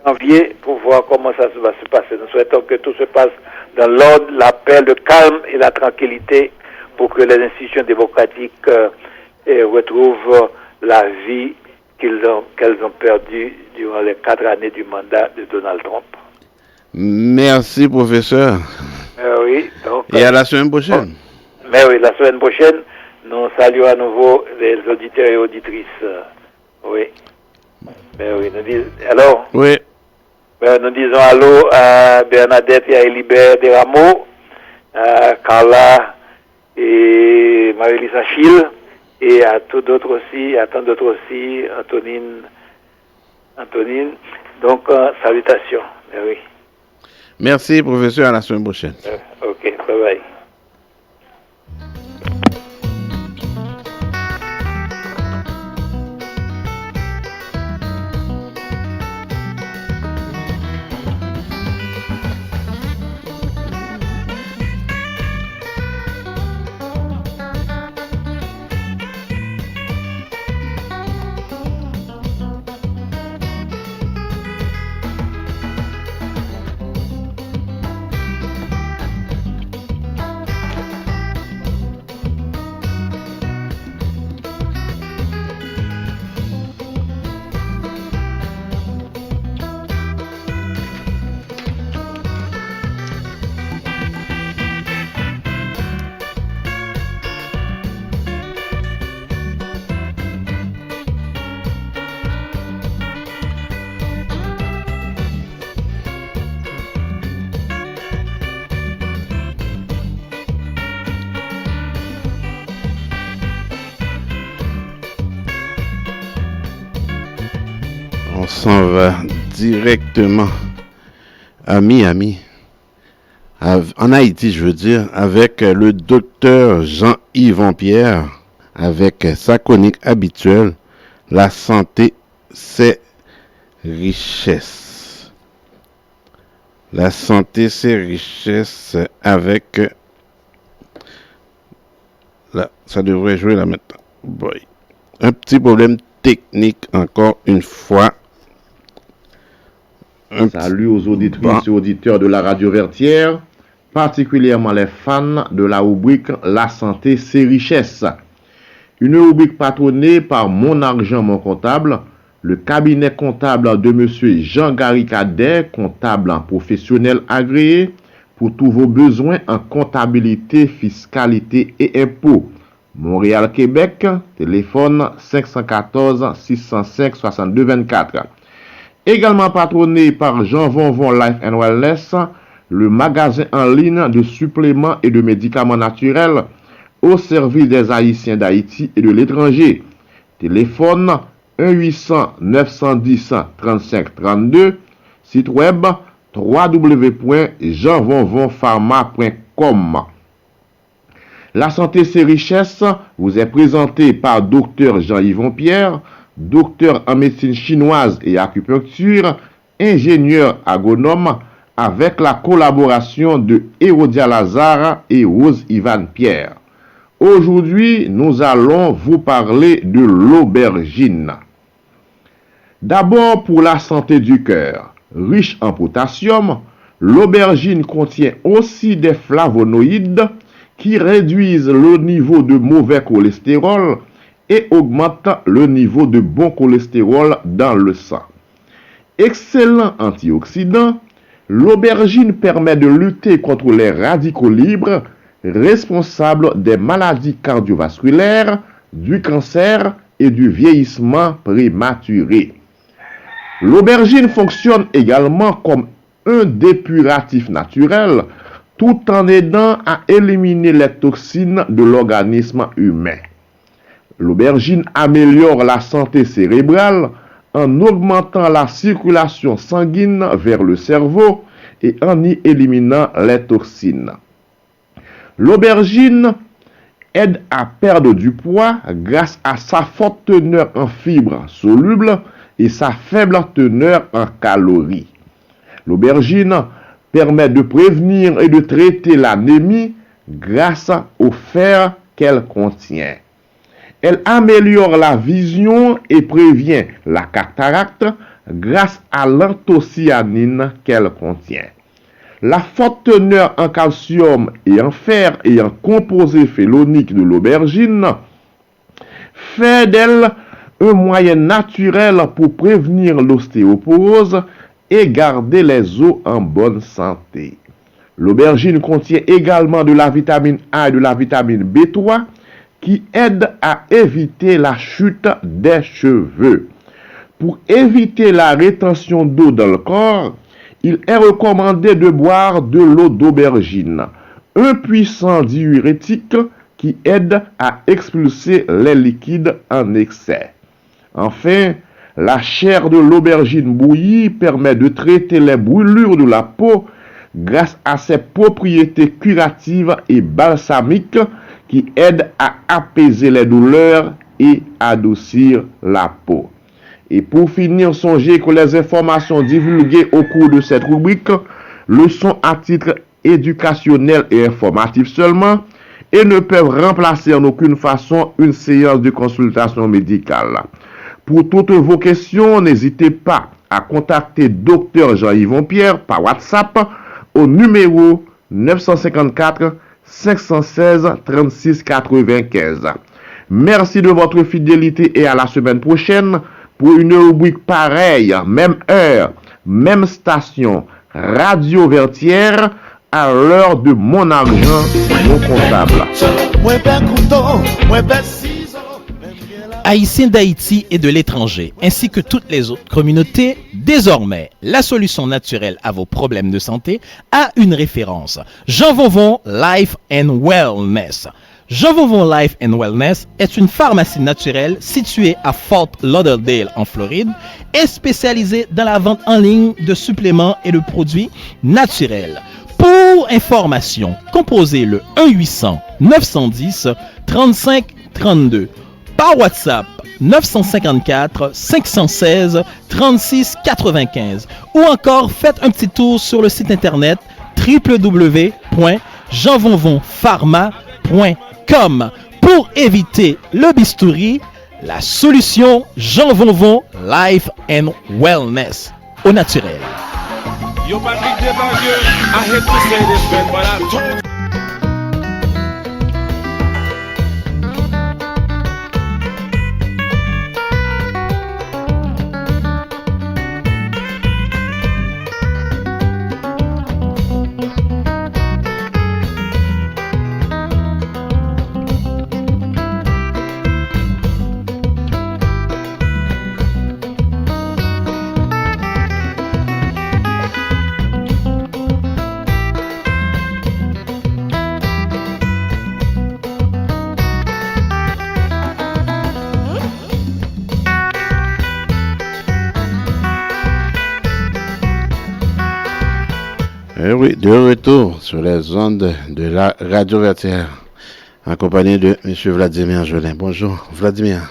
janvier pour voir comment ça va se passer. Nous souhaitons que tout se passe dans l'ordre, la paix, le calme et la tranquillité pour que les institutions démocratiques retrouvent la vie qu'elles ont perdue durant les 4 années du mandat de Donald Trump. Merci, professeur. Oui, donc, et à la semaine prochaine. Mais oui, la semaine prochaine, nous saluons à nouveau les auditeurs et auditrices. Oui. Mais oui, nous disons, alors? Oui. Nous disons allô à Bernadette et à Elibert Desrameaux, à Carla et Marie-Lisa Achille, et à tant d'autres aussi, Antonine. Donc, salutations. Mais oui. Merci, professeur. À la semaine prochaine. Ok, bye bye. On s'en va directement à Miami, en Haïti, je veux dire, avec le docteur Jean-Yves Pierre, avec sa chronique habituelle, la santé, c'est richesse. La santé, c'est richesse avec... Là, ça devrait jouer là maintenant. Boy. Un petit problème technique encore une fois. Salut aux auditrices et auditeurs de la radio Vertière, particulièrement les fans de la rubrique La santé c'est richesse. Une rubrique patronnée par Mon Argent Mon Comptable, le cabinet comptable de monsieur Jean-Gary Cadet, comptable professionnel agréé pour tous vos besoins en comptabilité, fiscalité et impôts. Montréal, Québec, téléphone 514 605 62 24. Également patronné par Jean Vonvon Life and Wellness, le magasin en ligne de suppléments et de médicaments naturels au service des Haïtiens d'Haïti et de l'étranger. Téléphone 1-800-910-3532, site web www.jeanvonvonpharma.com. La santé c'est richesse vous est présentée par Dr Jean-Yves Pierre, docteur en médecine chinoise et acupuncture, ingénieur agronome, avec la collaboration de Hérodia Lazare et Rose Ivan Pierre. Aujourd'hui, nous allons vous parler de l'aubergine. D'abord, pour la santé du cœur, riche en potassium, l'aubergine contient aussi des flavonoïdes qui réduisent le niveau de mauvais cholestérol et augmente le niveau de bon cholestérol dans le sang. Excellent antioxydant, l'aubergine permet de lutter contre les radicaux libres responsables des maladies cardiovasculaires, du cancer et du vieillissement prématuré. L'aubergine fonctionne également comme un dépuratif naturel tout en aidant à éliminer les toxines de l'organisme humain. L'aubergine améliore la santé cérébrale en augmentant la circulation sanguine vers le cerveau et en y éliminant les toxines. L'aubergine aide à perdre du poids grâce à sa forte teneur en fibres solubles et sa faible teneur en calories. L'aubergine permet de prévenir et de traiter l'anémie grâce au fer qu'elle contient. Elle améliore la vision et prévient la cataracte grâce à l'anthocyanine qu'elle contient. La forte teneur en calcium et en fer et en composés phénoliques de l'aubergine fait d'elle un moyen naturel pour prévenir l'ostéoporose et garder les os en bonne santé. L'aubergine contient également de la vitamine A et de la vitamine B3 qui aident à éviter la chute des cheveux. Pour éviter la rétention d'eau dans le corps, il est recommandé de boire de l'eau d'aubergine, un puissant diurétique qui aide à expulser les liquides en excès. Enfin, la chair de l'aubergine bouillie permet de traiter les brûlures de la peau grâce à ses propriétés curatives et balsamiques qui aident à apaiser les douleurs et adoucir la peau. Et pour finir, songez que les informations divulguées au cours de cette rubrique le sont à titre éducationnel et informatif seulement et ne peuvent remplacer en aucune façon une séance de consultation médicale. Pour toutes vos questions, n'hésitez pas à contacter Dr Jean-Yvon Pierre par WhatsApp au numéro 954 516 36 95. Merci de votre fidélité et à la semaine prochaine pour une rubrique pareille, même heure, même station, Radio Vertière, à l'heure de Mon Argent, Mon Comptable. Haïtiens d'Haïti et de l'étranger, ainsi que toutes les autres communautés, désormais, la solution naturelle à vos problèmes de santé a une référence. Jean Vauvon Life and Wellness. Jean Vauvon Life and Wellness est une pharmacie naturelle située à Fort Lauderdale en Floride et spécialisée dans la vente en ligne de suppléments et de produits naturels. Pour information, composez le 1-800-910-3532. Par WhatsApp 954 516 36 95 ou encore faites un petit tour sur le site internet www.jeanvauvonpharma.com. Pour éviter le bistouri, la solution Jean Vauvon Life and Wellness au naturel. Yo, Patrick Desbarrieux, I hate to say this, man, but I told Oui, de retour sur les ondes de la Radio Vertière, en compagnie de M. Vladimir Jolin. Bonjour, Vladimir.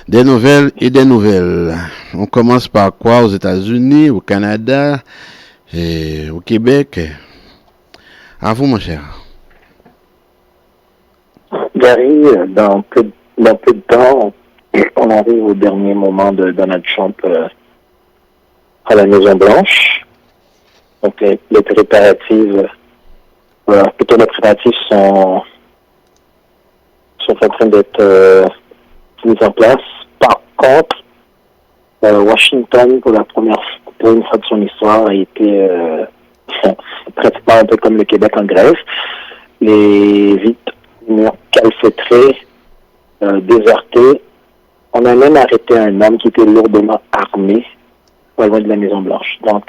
Des nouvelles et des nouvelles. On commence par quoi? Aux États-Unis, au Canada et au Québec. À vous, mon cher. Gary, dans peu de temps, on arrive au dernier moment de Donald Trump à la Maison-Blanche. Donc, les préparatifs sont en train d'être mis en place. Par contre, Washington, pour une fois de son histoire, a été pratiquement un peu comme le Québec en grève. Les murs calfeutrés, désertés. On a même arrêté un homme qui était lourdement armé pas loin de la Maison-Blanche. Donc,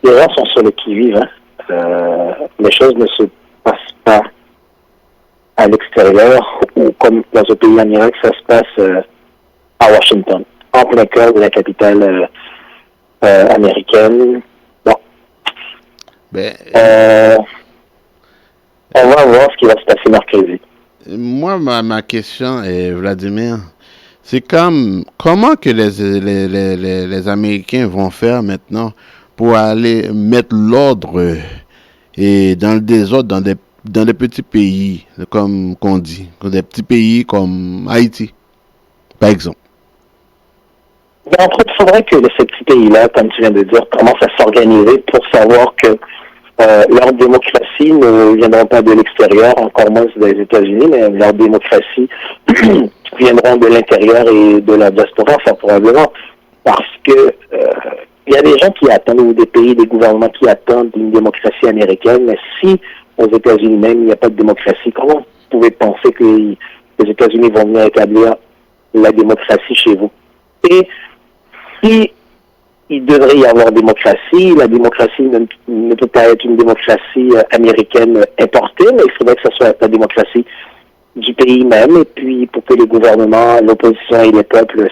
les gens sont sur le qui-vive. Les choses ne se passent pas à l'extérieur ou comme dans un pays en Irak, ça se passe à Washington, en plein cœur de la capitale américaine. Bon. On va voir ce qui va se passer mercredi. Moi, ma question est, Vladimir, c'est comment que les Américains vont faire maintenant pour aller mettre l'ordre et dans le désordre dans des petits pays, comme qu'on dit, des petits pays comme Haïti, par exemple. En fait, il faudrait que ces petits pays-là, comme tu viens de dire, commencent à s'organiser pour savoir que leur démocratie ne viendra pas de l'extérieur, encore moins des États-Unis, mais leur démocratie viendront de l'intérieur et de la diaspora, fort probablement, parce que il y a des gens qui attendent, ou des pays, des gouvernements qui attendent une démocratie américaine, mais si aux États-Unis même il n'y a pas de démocratie, comment vous pouvez penser que les États-Unis vont venir établir la démocratie chez vous? Et si il devrait y avoir démocratie, la démocratie ne peut pas être une démocratie américaine importée, mais il faudrait que ce soit la démocratie du pays même, et puis pour que les gouvernements, l'opposition et les peuples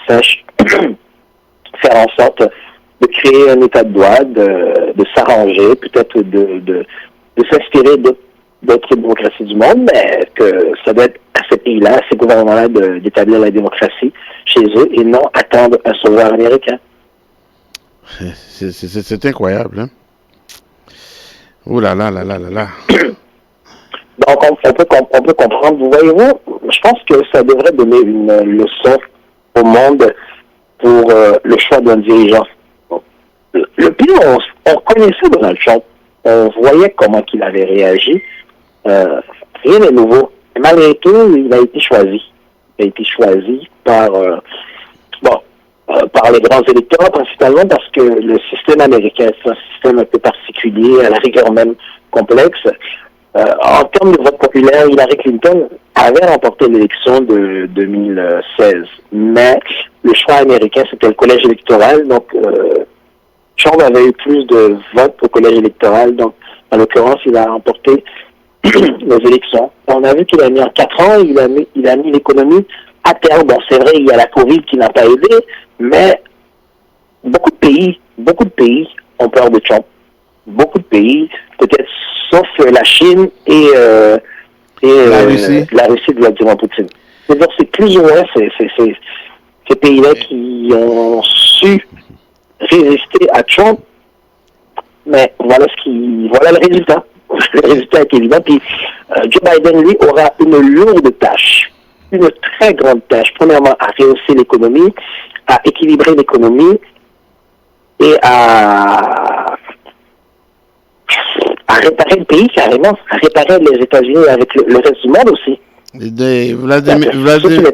sachent faire en sorte de créer un état de droit, de s'arranger, peut-être de s'inspirer d'autres démocraties du monde, mais que ça doit être à ces pays-là, à ces gouvernements-là d'établir la démocratie chez eux et non attendre un sauveur américain. C'est incroyable, hein? Oh là là là là là là. Donc on peut comprendre, vous voyez-vous, je pense que ça devrait donner une leçon au monde pour le choix d'un dirigeant. Le pire, on connaissait Donald Trump, on voyait comment il avait réagi, rien n'est nouveau. Et malgré tout, il a été choisi. Il a été choisi par les grands électeurs, principalement parce que le système américain, c'est un système un peu particulier, à la rigueur même complexe. En termes de vote populaire, Hillary Clinton avait remporté l'élection de 2016. Mais le choix américain, c'était le collège électoral. Donc, Trump avait eu plus de votes au collège électoral. Donc, en l'occurrence, il a remporté les élections. On a vu qu'il a mis en 4 ans, il a mis l'économie à terre. Bon, c'est vrai, il y a la COVID qui n'a pas aidé, mais beaucoup de pays ont peur de Trump. Beaucoup de pays, peut-être sauf la Chine et la Russie de Vladimir Poutine. C'est-à-dire, c'est plus ou moins ces pays-là qui ont su résister à Trump, mais voilà le résultat. Le résultat est évident. Puis Joe Biden, lui, aura une lourde tâche, une très grande tâche. Premièrement, à rehausser l'économie, à équilibrer l'économie et à réparer le pays carrément, à réparer les États-Unis avec le reste du monde aussi. Vladimir,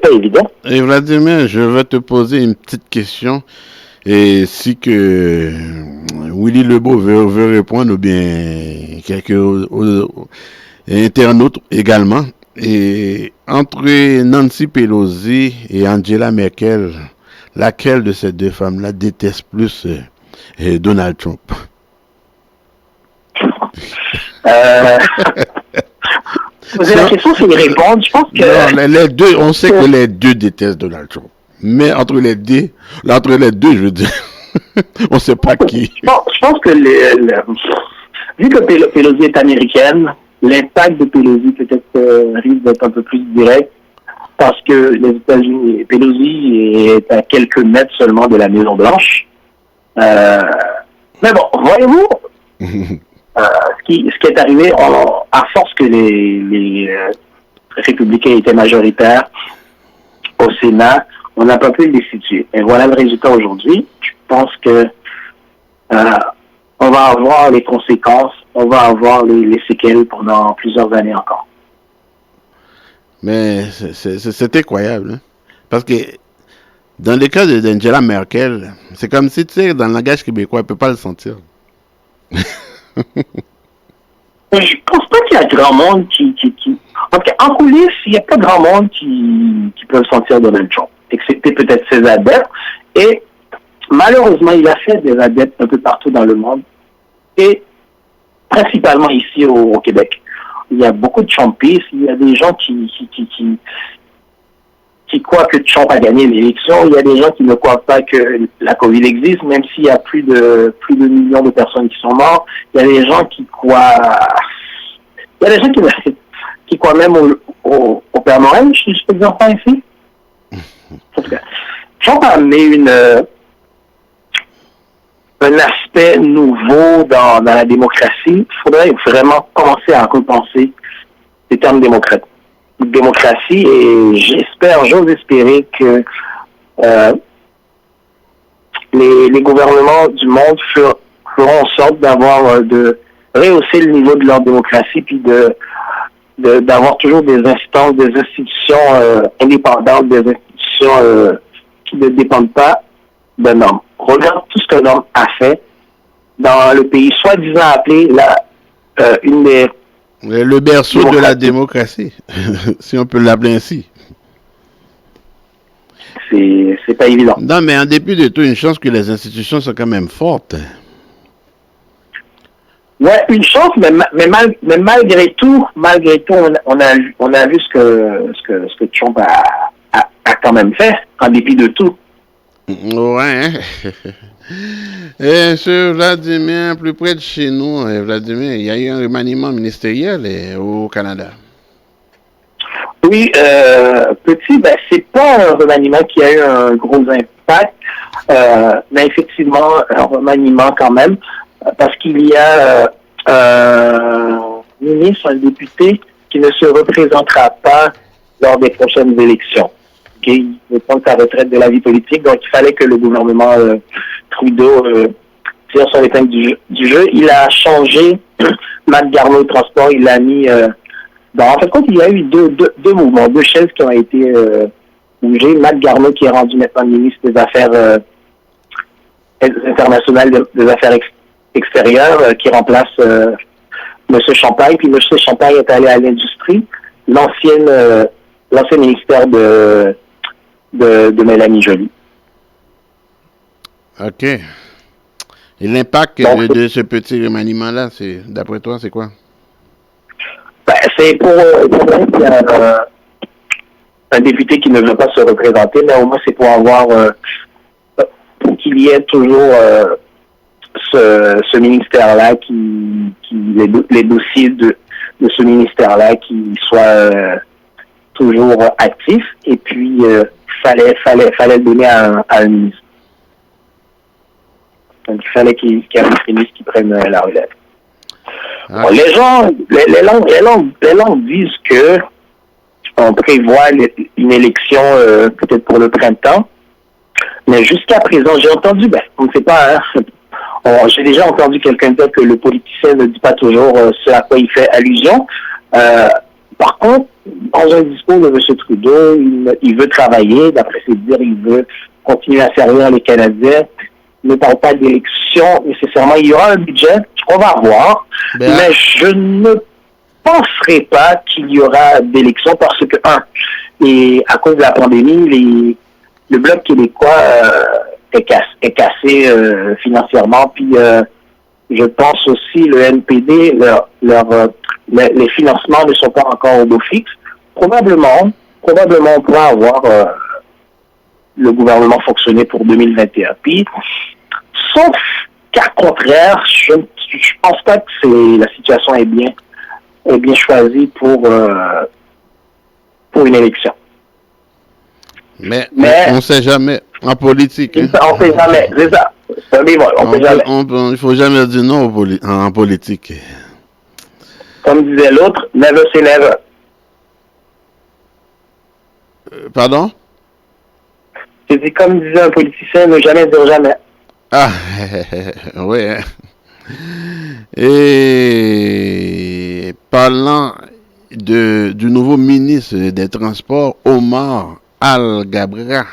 pas évident. Et Vladimir, je vais te poser une petite question. Et si que Willy Lebeau veut répondre, ou bien quelques internautes également. Et entre Nancy Pelosi et Angela Merkel, laquelle de ces deux femmes-là déteste plus Donald Trump? Poser la question, c'est y répondre. Je pense que... Non, les deux, on sait que les deux détestent Donald Trump. Mais entre les deux, je veux dire, on ne sait pas qui. Je pense que vu que Pelosi est américaine, l'impact de Pelosi peut-être risque d'être un peu plus direct parce que les États-Unis, Pelosi est à quelques mètres seulement de la Maison Blanche. Mais bon, voyez-vous, ce qui est arrivé, à force que les républicains étaient majoritaires au Sénat, on n'a pas pu le destituer. Et voilà le résultat aujourd'hui. Je pense que on va avoir les conséquences, on va avoir les séquelles pendant plusieurs années encore. Mais c'est incroyable, hein? Parce que dans le cas d'Angela Merkel, c'est comme si, tu sais, dans le langage québécois, elle ne peut pas le sentir. Je pense pas qu'il y a grand monde qui... En coulisses, il n'y a pas grand monde qui peut sentir Donald Trump, excepté peut-être ses adeptes. Et malheureusement, il a fait des adeptes un peu partout dans le monde, et principalement ici au Québec. Il y a beaucoup de Trumpistes, il y a des gens qui croient que Trump a gagné l'élection, il y a des gens qui ne croient pas que la COVID existe, même s'il y a plus de millions de personnes qui sont mortes. Il y a des gens qui croient Il y a des gens qui croient même au Père Noël, je peux dire ça ici. En tout cas, si on peut amener un aspect nouveau dans la démocratie, il faudrait vraiment commencer à repenser les termes démocratie, et j'ose espérer que les gouvernements du monde feront en sorte de rehausser le niveau de leur démocratie, puis d'avoir toujours des instances, des institutions indépendantes, des institutions qui ne dépendent pas d'un homme. Regarde tout ce qu'un homme a fait dans le pays, soi-disant appelé une des... Le berceau de la démocratie, si on peut l'appeler ainsi. C'est pas évident. Non, mais en dépit de tout, une chance que les institutions sont quand même fortes. Ouais, une chance, mais malgré tout, on a vu ce que Trump a quand même fait, en dépit de tout. Ouais. Et sur Vladimir, plus près de chez nous, Vladimir, il y a eu un remaniement ministériel au Canada. Oui, petit, c'est pas un remaniement qui a eu un gros impact, mais effectivement, un remaniement quand même, parce qu'il y a un ministre, un député qui ne se représentera pas lors des prochaines élections. Il veut prendre sa retraite de la vie politique, donc il fallait que le gouvernement Trudeau tire son épingle du jeu. Il a changé Matt Garneau au transport, il l'a mis... en fait, il y a eu deux mouvements, deux chaises qui ont été bougées. Matt Garneau qui est rendu maintenant ministre des Affaires internationales, des Affaires extérieures, qui remplace M. Champagne. Puis M. Champagne est allé à l'industrie, l'ancien ministère de Mélanie Joly. OK. Et l'impact de ce petit remaniement-là, d'après toi, c'est quoi? C'est pour qu'il y a un député qui ne veut pas se représenter, mais au moins c'est pour pour qu'il y ait toujours ce ministère-là, les dossiers de ce ministère-là qui soient toujours actifs, et puis fallait le donner à un ministre. Donc il fallait qu'il y ait un ministre qui prenne la relève. Ah. Bon, les langues disent que on prévoit une élection peut-être pour le printemps, mais jusqu'à présent, j'ai entendu, on ne sait pas, j'ai déjà entendu quelqu'un dire que le politicien ne dit pas toujours ce à quoi il fait allusion. Par contre, dans un discours de M. Trudeau, il veut travailler, d'après ses dires, il veut continuer à servir les Canadiens. Il ne parle pas d'élection nécessairement. Il y aura un budget, on va voir, mais je ne penserai pas qu'il y aura d'élection parce que, et à cause de la pandémie, le Bloc québécois est cassé financièrement, puis je pense aussi le NPD, les financements ne sont pas encore au beau fixe. Probablement on pourra avoir le gouvernement fonctionner pour 2021. Puis, sauf cas contraire, je pense pas que la situation est bien choisie pour une élection. Mais on ne sait jamais en politique. Hein? On ne sait jamais, c'est ça. On sait jamais. Il ne faut jamais dire non en politique. Comme disait l'autre, never say never. Pardon? Je dis comme disait un politicien, ne jamais dire jamais. Ah, oui. Hein. Et parlant du nouveau ministre des Transports, Omar Al-Gabra,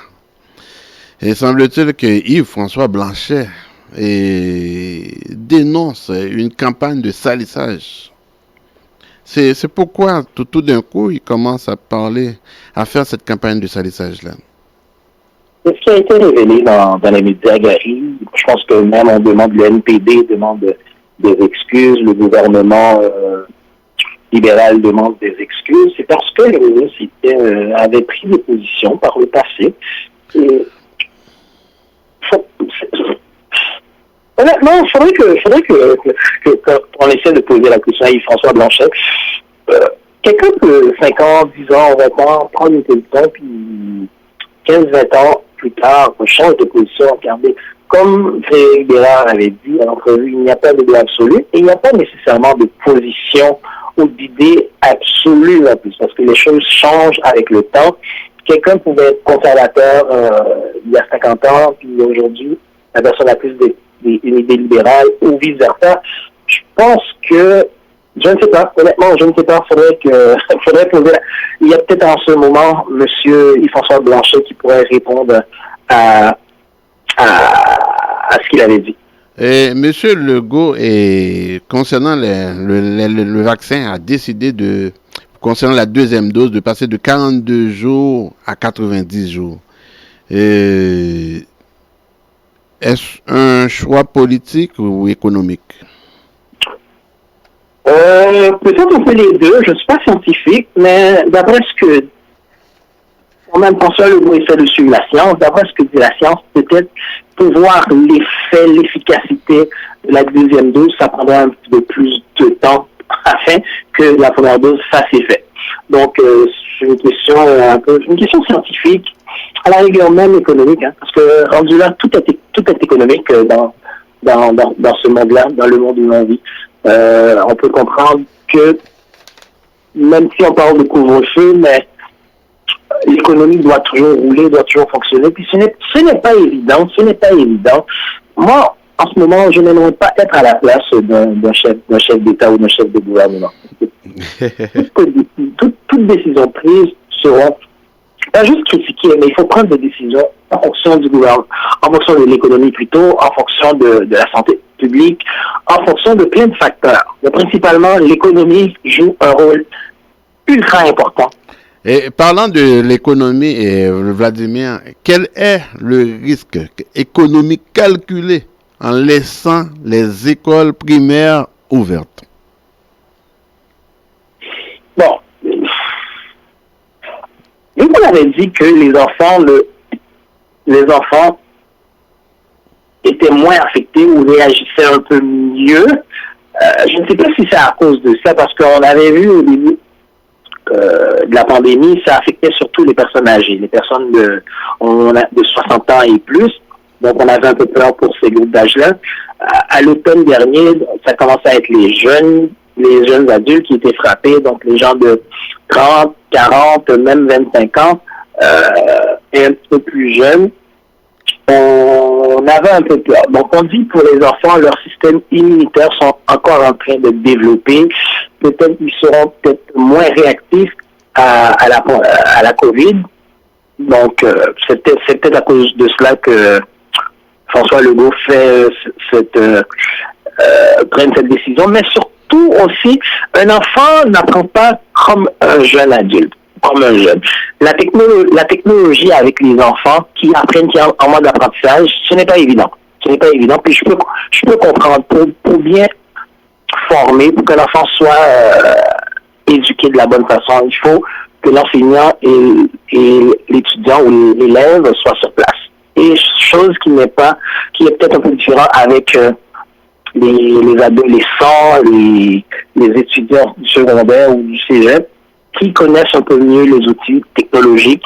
il semble-t-il que Yves-François Blanchet dénonce une campagne de salissage. C'est pourquoi tout d'un coup, il commence à faire cette campagne de salissage-là. C'est ce qui a été révélé dans les médias, Gary. Je pense que même on demande, le NPD demande des excuses, le gouvernement libéral demande des excuses. C'est parce que le ministre avait pris des positions par le passé. Et honnêtement, il faudrait que quand on essaie de poser la question à Yves-François Blanchet, quelqu'un peut 5 ans, 10 ans, 20 ans prendre une position, puis 15-20 ans plus tard, on change de position. Regardez, comme Frédéric Bérard avait dit à l'entrevue, il n'y a pas de loi absolue et il n'y a pas nécessairement de position ou d'idée absolue en plus, parce que les choses changent avec le temps. Quelqu'un pouvait être conservateur il y a 50 ans, puis aujourd'hui, la personne a plus une idée libérale ou vice-versa. Je pense que, je ne sais pas, honnêtement, je ne sais pas, faudrait poser il y a peut-être en ce moment M. Yves-François Blanchet qui pourrait répondre à ce qu'il avait dit. Et M. Legault, concernant le vaccin, a décidé concernant la deuxième dose, de passer de 42 jours à 90 jours. Est-ce un choix politique ou économique? Peut-être un peu les deux. Je ne suis pas scientifique, mais d'après ce que même François Legault essaie de suivre la science, d'après ce que dit la science, peut-être pour voir l'effet, l'efficacité de la deuxième dose, ça prendra un petit peu plus de temps afin que la première dose fasse effet. Donc, c'est une question scientifique, à la rigueur même économique, hein, parce que rendu là, tout est économique dans ce monde-là, dans le monde où l'on vit. On peut comprendre que même si on parle de couvre-feu, mais l'économie doit toujours rouler, doit toujours fonctionner. Puis ce n'est pas évident. Moi, en ce moment, je n'aimerais pas être à la place d'un chef d'État ou d'un chef de gouvernement. Toutes décisions prises seront pas juste critiquées, mais il faut prendre des décisions en fonction du gouvernement, en fonction de l'économie plutôt, en fonction de la santé publique, en fonction de plein de facteurs. Mais principalement, l'économie joue un rôle ultra important. Et parlant de l'économie, Vladimir, quel est le risque économique calculé en laissant les écoles primaires ouvertes? Bon, vu qu'on avait dit que les enfants étaient moins affectés ou réagissaient un peu mieux, je ne sais pas si c'est à cause de ça, parce qu'on avait vu au début de la pandémie, ça affectait surtout les personnes âgées, les personnes de 60 ans et plus. Donc, on avait un peu peur pour ces groupes d'âge-là. À l'automne dernier, ça commençait à être les jeunes adultes qui étaient frappés, donc les gens de 30, 40, même 25 ans, et un peu plus jeunes. On avait un peu peur. Donc, on dit pour les enfants, leur système immunitaire sont encore en train de développer. Peut-être qu'ils seront peut-être moins réactifs à la COVID. Donc, c'est peut-être à cause de cela que François Legault prenne cette décision. Mais surtout aussi, un enfant n'apprend pas comme un jeune adulte. Comme un jeune. La technologie avec les enfants qui apprennent en mode d'apprentissage, ce n'est pas évident. Puis je peux comprendre pour bien former, pour que l'enfant soit éduqué de la bonne façon, il faut que l'enseignant et l'étudiant ou l'élève soient sur place. Et chose qui est peut-être un peu différent avec les adolescents, les étudiants du secondaire ou du cégep, qui connaissent un peu mieux les outils technologiques,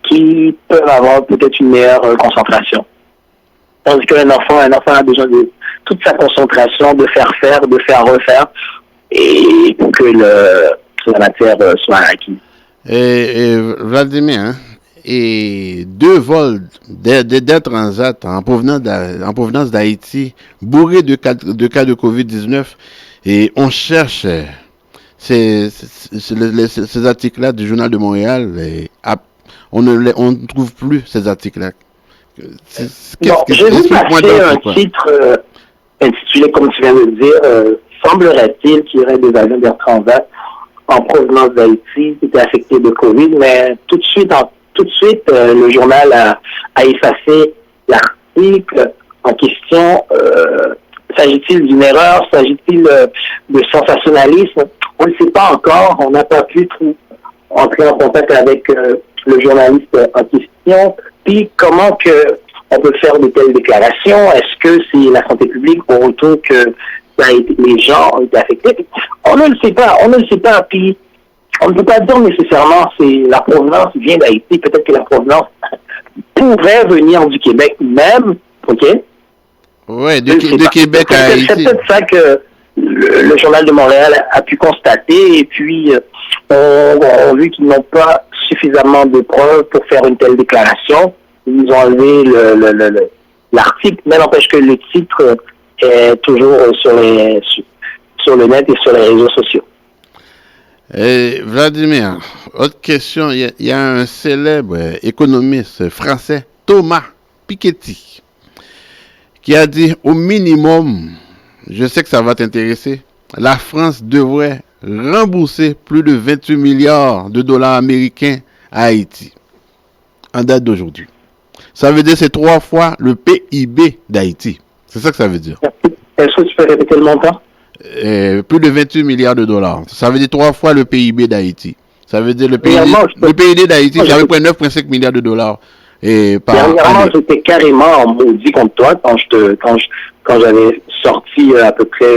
qui peuvent avoir peut-être une meilleure concentration. Tandis qu'un enfant a besoin de toute sa concentration, de faire refaire, et pour que la matière soit acquise. Et Vladimir, et 2 vols d'Air Transat en provenance d'Haïti, bourrés de cas de Covid-19, et on cherche ces articles-là du Journal de Montréal, on ne trouve plus ces articles-là. J'ai vu passer un titre intitulé, comme tu viens de le dire, semblerait-il qu'il y aurait des avions d'Air Transat en provenance d'Haïti qui étaient affectés de COVID, mais tout de suite, le journal a effacé l'article en question. S'agit-il d'une erreur? S'agit-il de sensationnalisme? On ne sait pas encore. On n'a pas pu entrer en contact avec le journaliste en question. Puis on peut faire de telles déclarations? Est-ce que c'est la santé publique au retour que les gens ont été affectés. Puis, on ne le sait pas. Puis on ne peut pas dire nécessairement c'est la provenance vient d'Haïti. Peut-être que la provenance pourrait venir du Québec même, ok? Oui, de Québec à Haïti. C'est peut-être ça que le Journal de Montréal a pu constater, et puis on a vu qu'ils n'ont pas suffisamment de preuves pour faire une telle déclaration. Ils ont enlevé l'article, mais n'empêche que le titre est toujours sur le net et sur les réseaux sociaux. Vladimir, autre question, il y a un célèbre économiste français, Thomas Piketty, qui a dit au minimum, je sais que ça va t'intéresser, la France devrait rembourser plus de 28 milliards de dollars américains à Haïti, en date d'aujourd'hui. Ça veut dire que c'est 3 fois le PIB d'Haïti. C'est ça que ça veut dire. Est-ce que tu peux répéter le montant? Plus de 28 milliards de dollars. Ça veut dire 3 fois le PIB d'Haïti. Ça veut dire le PIB d'Haïti, c'est à peu près 9,5 milliards de dollars. Dernièrement, j'étais carrément en maudit contre toi quand j'avais sorti à peu près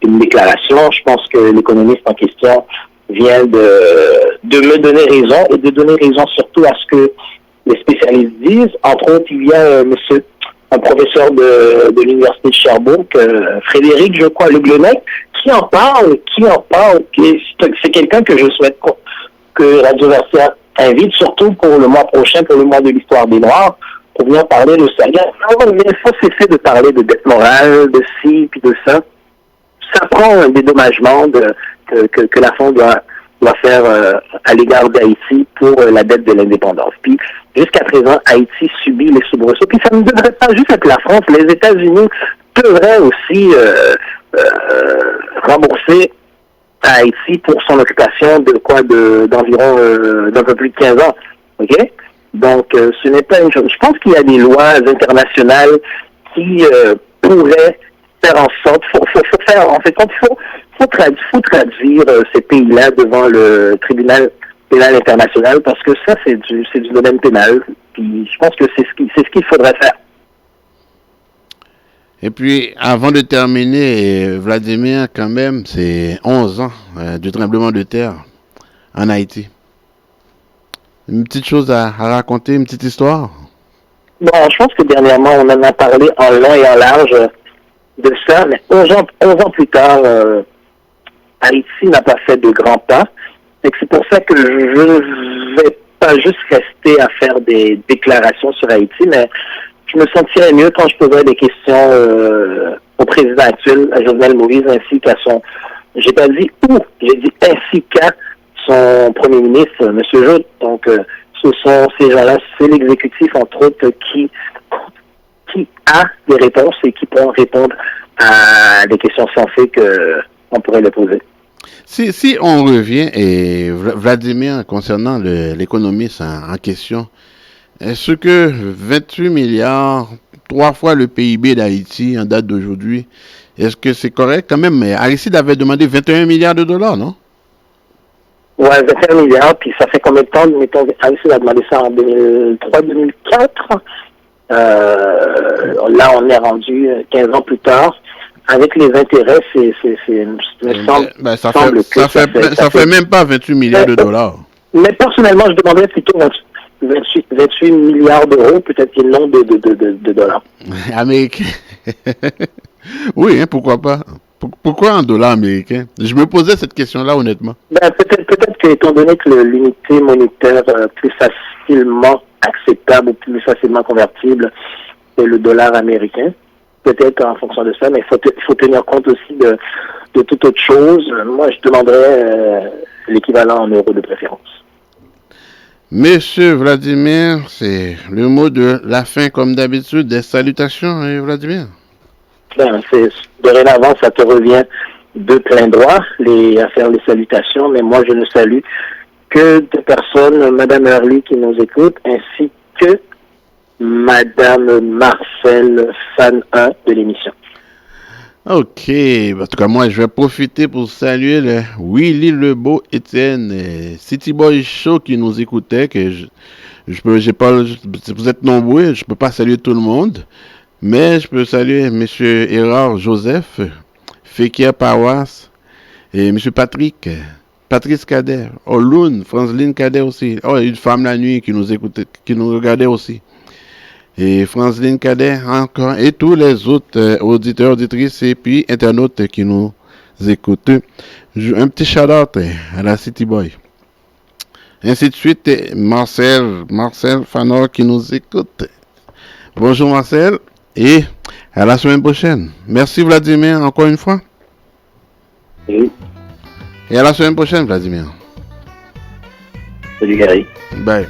une déclaration. Je pense que l'économiste en question vient de me donner raison et de donner raison surtout à ce que les spécialistes disent. Entre autres, il y a un professeur de l'Université de Sherbrooke, Frédéric, je crois, Le Glenec, qui en parle. C'est quelqu'un que je souhaite que Radio-Versia invite, surtout pour le mois prochain, pour le mois de l'histoire des Noirs, pour venir parler de ça. Mais il faut cesser de parler de dette morale, de ci, puis de ça. Ça prend un dédommagement que la France doit faire à l'égard d'Haïti pour la dette de l'indépendance. Puis, jusqu'à présent, Haïti subit les soubresauts. Puis, ça ne devrait pas juste être la France. Les États-Unis devraient aussi rembourser à Haïti pour son occupation d'environ d'un peu plus de 15 ans. OK? Donc, ce n'est pas une chose. Je pense qu'il y a des lois internationales qui pourraient faire en sorte, faut traduire ces pays-là devant le tribunal pénal international, parce que ça, c'est du domaine pénal. Puis je pense que c'est ce qu'il faudrait faire. Et puis, avant de terminer, Vladimir, quand même, c'est 11 ans du tremblement de terre en Haïti. Une petite chose à raconter, une petite histoire? Bon, je pense que dernièrement, on en a parlé en long et en large de ça, mais 11 ans plus tard, Haïti n'a pas fait de grands pas. Et c'est pour ça que je ne vais pas juste rester à faire des déclarations sur Haïti, mais je me sentirais mieux quand je poserais des questions au président actuel, à Jovenel Moïse, ainsi qu'à j'ai pas dit où, j'ai dit ainsi qu'à son premier ministre, M. Jout. Donc, ce sont ces gens-là, c'est l'exécutif, entre autres, qui a des réponses et qui pourront répondre à des questions sensées qu'on pourrait leur poser. Si on revient, et Vladimir, concernant l'économiste en question, est-ce que 28 milliards, 3 fois le PIB d'Haïti en date d'aujourd'hui, est-ce que c'est correct quand même? Mais Aristide avait demandé 21 milliards de dollars, non? Ouais, 21 milliards, puis ça fait combien de temps? Mettons, Aristide a demandé ça en 2003-2004. Là, on est rendu 15 ans plus tard. Avec les intérêts, ça fait même pas 28 milliards de dollars. Mais personnellement, je demanderais plutôt 28 milliards d'euros, peut-être qu'il non de dollars. Américains. Oui, hein, pourquoi pas? Pourquoi en dollars américains? Je me posais cette question-là, honnêtement. Peut-être que, étant donné que l'unité monétaire plus facilement acceptable ou plus facilement convertible est le dollar américain, peut-être en fonction de ça, mais il faut tenir compte aussi de toute autre chose. Moi, je demanderais l'équivalent en euros de préférence. Monsieur Vladimir, c'est le mot de la fin, comme d'habitude, des salutations, Vladimir. Dorénavant, ça te revient de plein droit à faire les salutations, mais moi, je ne salue que deux personnes, Madame Hurley qui nous écoute, ainsi que Madame Marcel, fan 1 de l'émission. Ok, en tout cas, moi, je vais profiter pour saluer le Willy Lebeau Étienne, City Boy Show qui nous écoutait, que vous êtes nombreux, je peux pas saluer tout le monde, mais je peux saluer Monsieur Erard Joseph, Fekir Pawas, et M. Patrice Cadet, Loun, Franceline Cadet aussi. Oh, une femme la nuit qui nous écoutait, qui nous regardait aussi. Et Franceline Cadet encore, et tous les autres auditeurs, auditrices et puis internautes qui nous écoutent. Un petit shout-out à la City Boy. Ainsi de suite, Marcel Fanor qui nous écoute. Bonjour Marcel, et à la semaine prochaine. Merci Vladimir, encore une fois. Oui. Et à la semaine prochaine, Vladimir. Salut Gary. Bye.